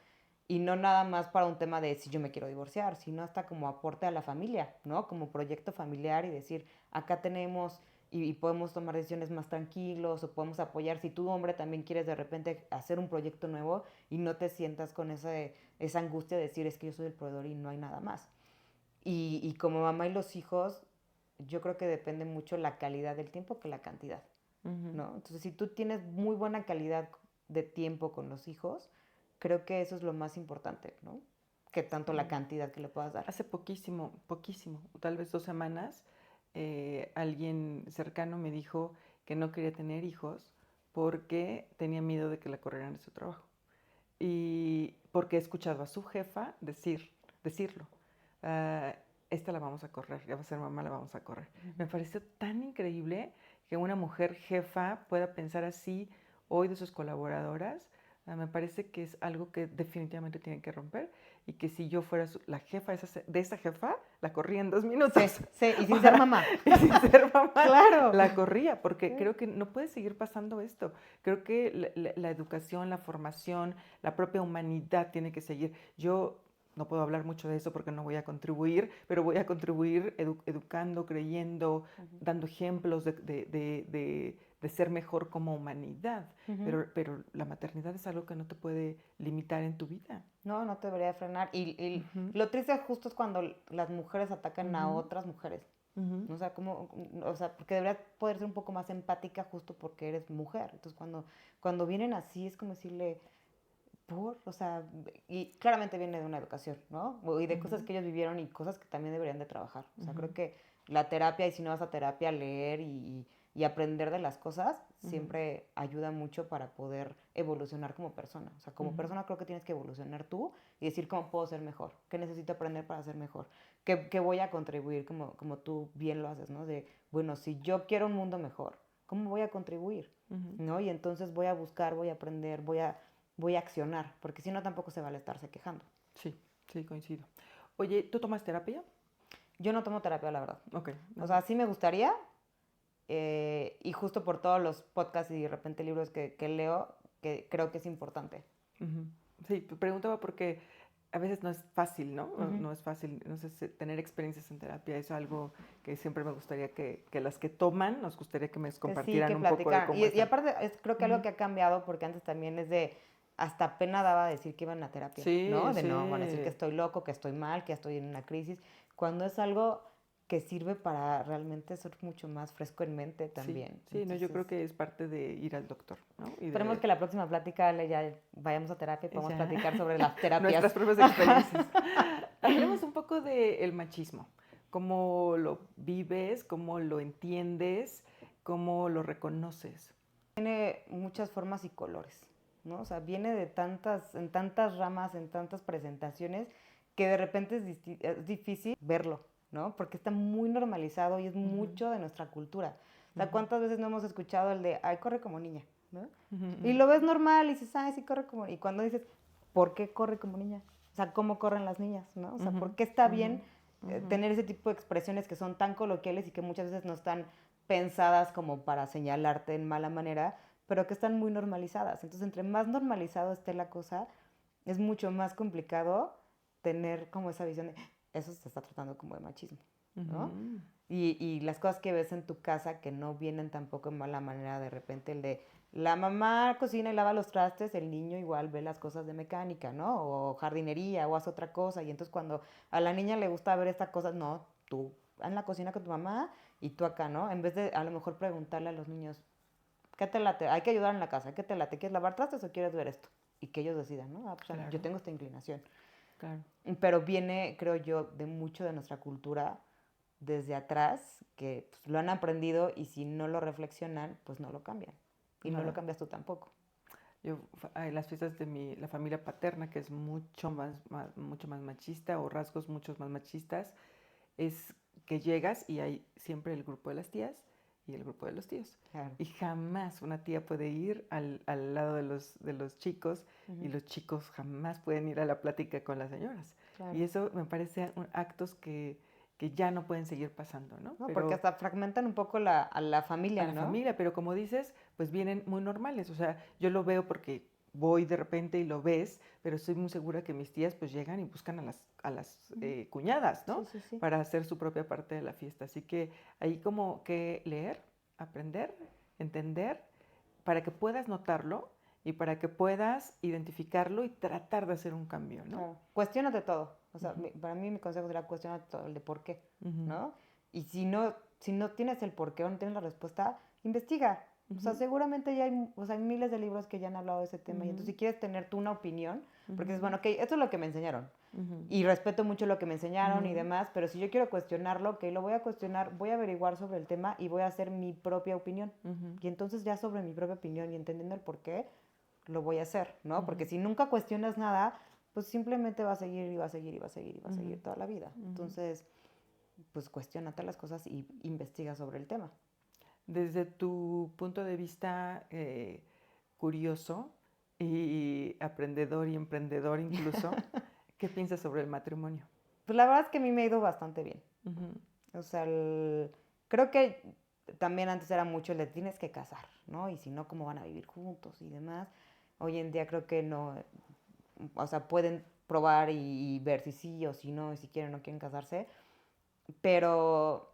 Y no nada más para un tema de si yo me quiero divorciar, sino hasta como aporte a la familia, ¿no? Como proyecto familiar y decir, acá tenemos y podemos tomar decisiones más tranquilos o podemos apoyar. Si tú, hombre, también quieres de repente hacer un proyecto nuevo y no te sientas con esa angustia de decir, es que yo soy el proveedor y no hay nada más. Y como mamá y los hijos, yo creo que depende mucho la calidad del tiempo que la cantidad, ¿no? Entonces, si tú tienes muy buena calidad de tiempo con los hijos, creo que eso es lo más importante, ¿no? Que tanto la cantidad que le puedas dar. Hace poquísimo, tal vez 2 semanas, alguien cercano me dijo que no quería tener hijos porque tenía miedo de que la corrieran de su trabajo. Y porque he escuchado a su jefa decirlo. Esta la vamos a correr, ya va a ser mamá, la vamos a correr. Me pareció tan increíble que una mujer jefa pueda pensar así hoy de sus colaboradoras. Me parece que es algo que definitivamente tienen que romper y que si yo fuera la jefa de esa jefa, la corría en 2 minutos. Sí, y sin ser mamá. Y sin ser mamá, claro. La corría, porque creo que no puede seguir pasando esto. Creo que la educación, la formación, la propia humanidad tiene que seguir. Yo no puedo hablar mucho de eso porque no voy a contribuir, pero voy a contribuir educando, creyendo, dando ejemplos de ser mejor como humanidad. Pero la maternidad es algo que no te puede limitar en tu vida. No, no te debería frenar. Y lo triste justo es cuando las mujeres atacan a otras mujeres. O sea, porque debería poder ser un poco más empática justo porque eres mujer. Entonces, cuando vienen así, es como decirle, o sea, y claramente viene de una educación, ¿no? Y de cosas que ellos vivieron y cosas que también deberían de trabajar. O sea, creo que la terapia, y si no vas a terapia, leer y aprender de las cosas, siempre ayuda mucho para poder evolucionar como persona. O sea, como persona creo que tienes que evolucionar tú y decir cómo puedo ser mejor, qué necesito aprender para ser mejor, qué voy a contribuir, como tú bien lo haces, ¿no? De, bueno, si yo quiero un mundo mejor, ¿cómo voy a contribuir? ¿No? Y entonces voy a buscar, voy a aprender, voy a accionar, porque si no tampoco se vale estarse quejando. Sí, sí, coincido. Oye, ¿tú tomas terapia? Yo no tomo terapia, la verdad. Ok. O sea, sí me gustaría, y justo por todos los podcasts y de repente libros que leo, que creo que es importante. Sí, te preguntaba porque a veces no es fácil, ¿no? No es fácil, no sé, tener experiencias en terapia es algo que siempre me gustaría que las que toman, nos gustaría que me compartieran que un poco de cómo y aparte, creo que algo que ha cambiado, porque antes también es de, hasta pena daba decir que iban a terapia, sí, ¿no? De sí. no, van a decir que estoy loco, que estoy mal, que estoy en una crisis, cuando es algo que sirve para realmente ser mucho más fresco en mente también. Sí, entonces, no, yo creo que es parte de ir al doctor, ¿no? Esperemos que la próxima plática ya vayamos a terapia y podamos platicar sobre las terapias. Nuestras propias experiencias. Hablemos un poco del machismo. ¿Cómo lo vives? ¿Cómo lo entiendes? ¿Cómo lo reconoces? Tiene muchas formas y colores, ¿no? O sea, viene en tantas ramas, en tantas presentaciones, que de repente es difícil verlo, ¿no? Porque está muy normalizado y es mucho de nuestra cultura. O sea, ¿cuántas veces no hemos escuchado el de, ay, corre como niña, ¿no? Y lo ves normal y dices, ay, sí corre como niña. Y cuando dices, ¿por qué corre como niña? O sea, ¿cómo corren las niñas, no? O sea, ¿por qué está bien tener ese tipo de expresiones que son tan coloquiales y que muchas veces no están pensadas como para señalarte en mala manera, pero que están muy normalizadas? Entonces, entre más normalizado esté la cosa, es mucho más complicado tener como esa visión de, eso se está tratando como de machismo, ¿no? Y las cosas que ves en tu casa que no vienen tampoco en mala manera, de repente el de la mamá cocina y lava los trastes, el niño igual ve las cosas de mecánica, ¿no? O jardinería o hace otra cosa. Y entonces cuando a la niña le gusta ver estas cosas, no, tú en la cocina con tu mamá y tú acá, ¿no? En vez de a lo mejor preguntarle a los niños, ¿qué te late? Hay que ayudar en la casa, ¿qué te late? ¿Quieres lavar trastes o quieres ver esto? Y que ellos decidan, ¿no? Ah, pues claro, yo tengo esta inclinación. Claro. Pero viene, creo yo, de mucho de nuestra cultura desde atrás, que pues, lo han aprendido y si no lo reflexionan, pues no lo cambian. Y no lo cambias tú tampoco. Yo, en las fiestas de la familia paterna, que es mucho más machista, o rasgos mucho más machistas, es que llegas y hay siempre el grupo de las tías y el grupo de los tíos. Claro. Y jamás una tía puede ir al lado de los chicos y los chicos jamás pueden ir a la plática con las señoras. Claro. Y eso me parece actos que ya no pueden seguir pasando, ¿no? No, porque hasta fragmentan un poco a la familia, ¿no? A la familia, pero como dices, pues vienen muy normales. O sea, yo lo veo porque voy de repente y lo ves, pero estoy muy segura que mis tías pues llegan y buscan a las cuñadas, ¿no? Sí. Para hacer su propia parte de la fiesta. Así que hay como que leer aprender, entender, para que puedas notarlo y para que puedas identificarlo y tratar de hacer un cambio, ¿no? Claro. Cuestiónate todo. O sea, para mí mi consejo sería cuestionate todo, el de por qué, ¿no? Y si no tienes el por qué o no tienes la respuesta, investiga. O sea, seguramente ya hay miles de libros que ya han hablado de ese tema. Y entonces, si quieres tener tú una opinión, porque dices, bueno, ok, esto es lo que me enseñaron. Y respeto mucho lo que me enseñaron y demás, pero si yo quiero cuestionarlo, ok, lo voy a cuestionar, voy a averiguar sobre el tema y voy a hacer mi propia opinión. Y entonces ya sobre mi propia opinión y entendiendo el por qué, lo voy a hacer, ¿no? Porque si nunca cuestionas nada, pues simplemente va a seguir y va a seguir y va a seguir y va a seguir toda la vida. Entonces, pues cuestiónate las cosas y investiga sobre el tema. Desde tu punto de vista curioso y aprendedor y emprendedor incluso, ¿qué piensas sobre el matrimonio? Pues la verdad es que a mí me ha ido bastante bien. O sea, creo que también antes era mucho el de tienes que casar, ¿no? Y si no, ¿cómo van a vivir juntos y demás? Hoy en día creo que no, o sea, pueden probar y ver si sí o si no, y si quieren o no quieren casarse, pero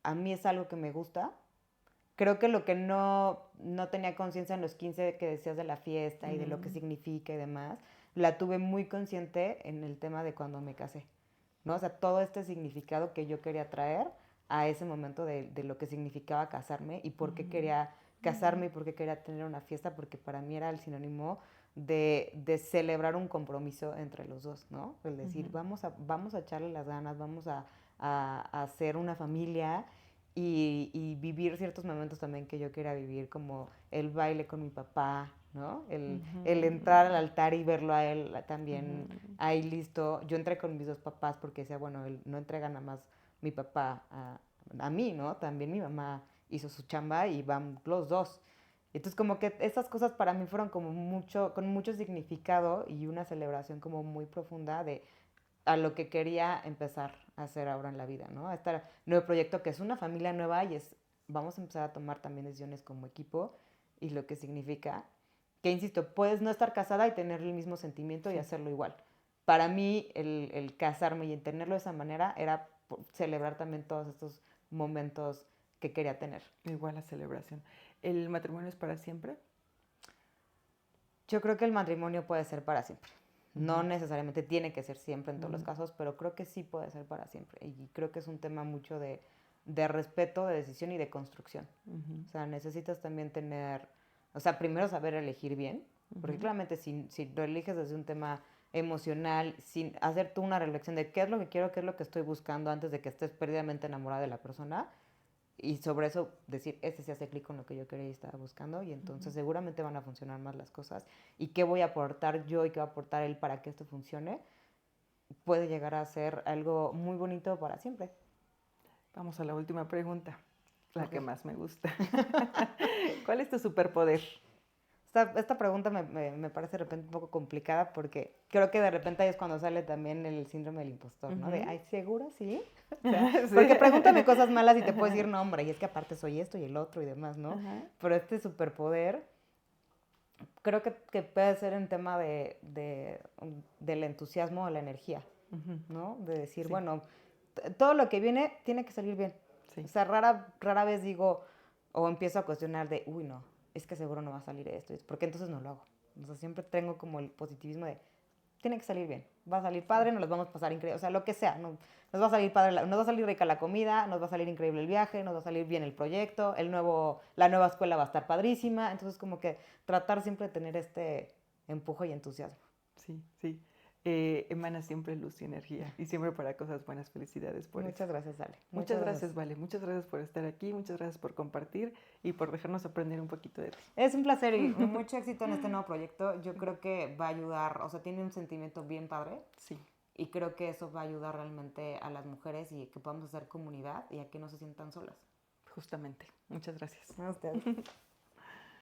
a mí es algo que me gusta. Creo que lo que no tenía conciencia en los 15 que decías de la fiesta y de lo que significa y demás, la tuve muy consciente en el tema de cuando me casé, ¿no? O sea, todo este significado que yo quería traer a ese momento de lo que significaba casarme y por qué quería casarme y por qué quería tener una fiesta, porque para mí era el sinónimo de celebrar un compromiso entre los dos, ¿no? El decir, vamos a echarle las ganas, vamos a hacer una familia y vivir ciertos momentos también que yo quería vivir, como el baile con mi papá, ¿no? El entrar al altar y verlo a él también ahí listo. Yo entré con mis dos papás porque decía, bueno, él no entrega nada más mi papá a mí, ¿no? También mi mamá hizo su chamba y van los dos. Entonces como que esas cosas para mí fueron como con mucho significado y una celebración como muy profunda de a lo que quería empezar a hacer ahora en la vida, ¿no? A este nuevo proyecto que es una familia nueva y vamos a empezar a tomar también decisiones como equipo y lo que significa que, insisto, puedes no estar casada y tener el mismo sentimiento y hacerlo igual. Para mí, el casarme y tenerlo de esa manera era celebrar también todos estos momentos que quería tener. Igual la celebración. ¿El matrimonio es para siempre? Yo creo que el matrimonio puede ser para siempre. No necesariamente tiene que ser siempre en todos los casos, pero creo que sí puede ser para siempre. Y creo que es un tema mucho de respeto, de decisión y de construcción. O sea, necesitas también tener, o sea, primero saber elegir bien, porque claramente si lo eliges desde un tema emocional, sin hacer tú una reflexión de qué es lo que quiero, qué es lo que estoy buscando antes de que estés perdidamente enamorada de la persona, y sobre eso decir, este sí hace clic con lo que yo quería y estaba buscando, y entonces seguramente van a funcionar más las cosas. ¿Y qué voy a aportar yo y qué va a aportar él para que esto funcione? Puede llegar a ser algo muy bonito para siempre. Vamos a la última pregunta, la que más me gusta. ¿Cuál es tu superpoder? Esta pregunta me parece de repente un poco complicada porque creo que de repente ahí es cuando sale también el síndrome del impostor, ¿no? De, ay, ¿seguro sí? O sea, sí. Porque pregúntame cosas malas y te puedo decir, no, hombre, y es que aparte soy esto y el otro y demás, ¿no? Pero este superpoder creo que puede ser en tema del entusiasmo o la energía, ¿no? De decir, bueno, todo lo que viene tiene que salir bien. Sí. O sea, rara vez digo o empiezo a cuestionar de, uy, no, es que seguro no va a salir esto, porque entonces no lo hago. O sea, siempre tengo como el positivismo de, tiene que salir bien, va a salir padre, nos los vamos a pasar increíble, o sea, lo que sea, nos va a salir padre, nos va a salir rica la comida, nos va a salir increíble el viaje, nos va a salir bien el proyecto, la nueva escuela va a estar padrísima, entonces como que tratar siempre de tener este empuje y entusiasmo. Sí, sí. Emana siempre luz y energía y siempre para cosas buenas. Felicidades por Muchas eso. Gracias, Ale. Muchas gracias, Vale. Muchas gracias por estar aquí, muchas gracias por compartir y por dejarnos aprender un poquito de ti. Es un placer y mucho éxito en este nuevo proyecto. Yo creo que va a ayudar, o sea, tiene un sentimiento bien padre. Sí. Y creo que eso va a ayudar realmente a las mujeres y que podamos hacer comunidad y a que no se sientan solas. Justamente. Muchas gracias. A ustedes.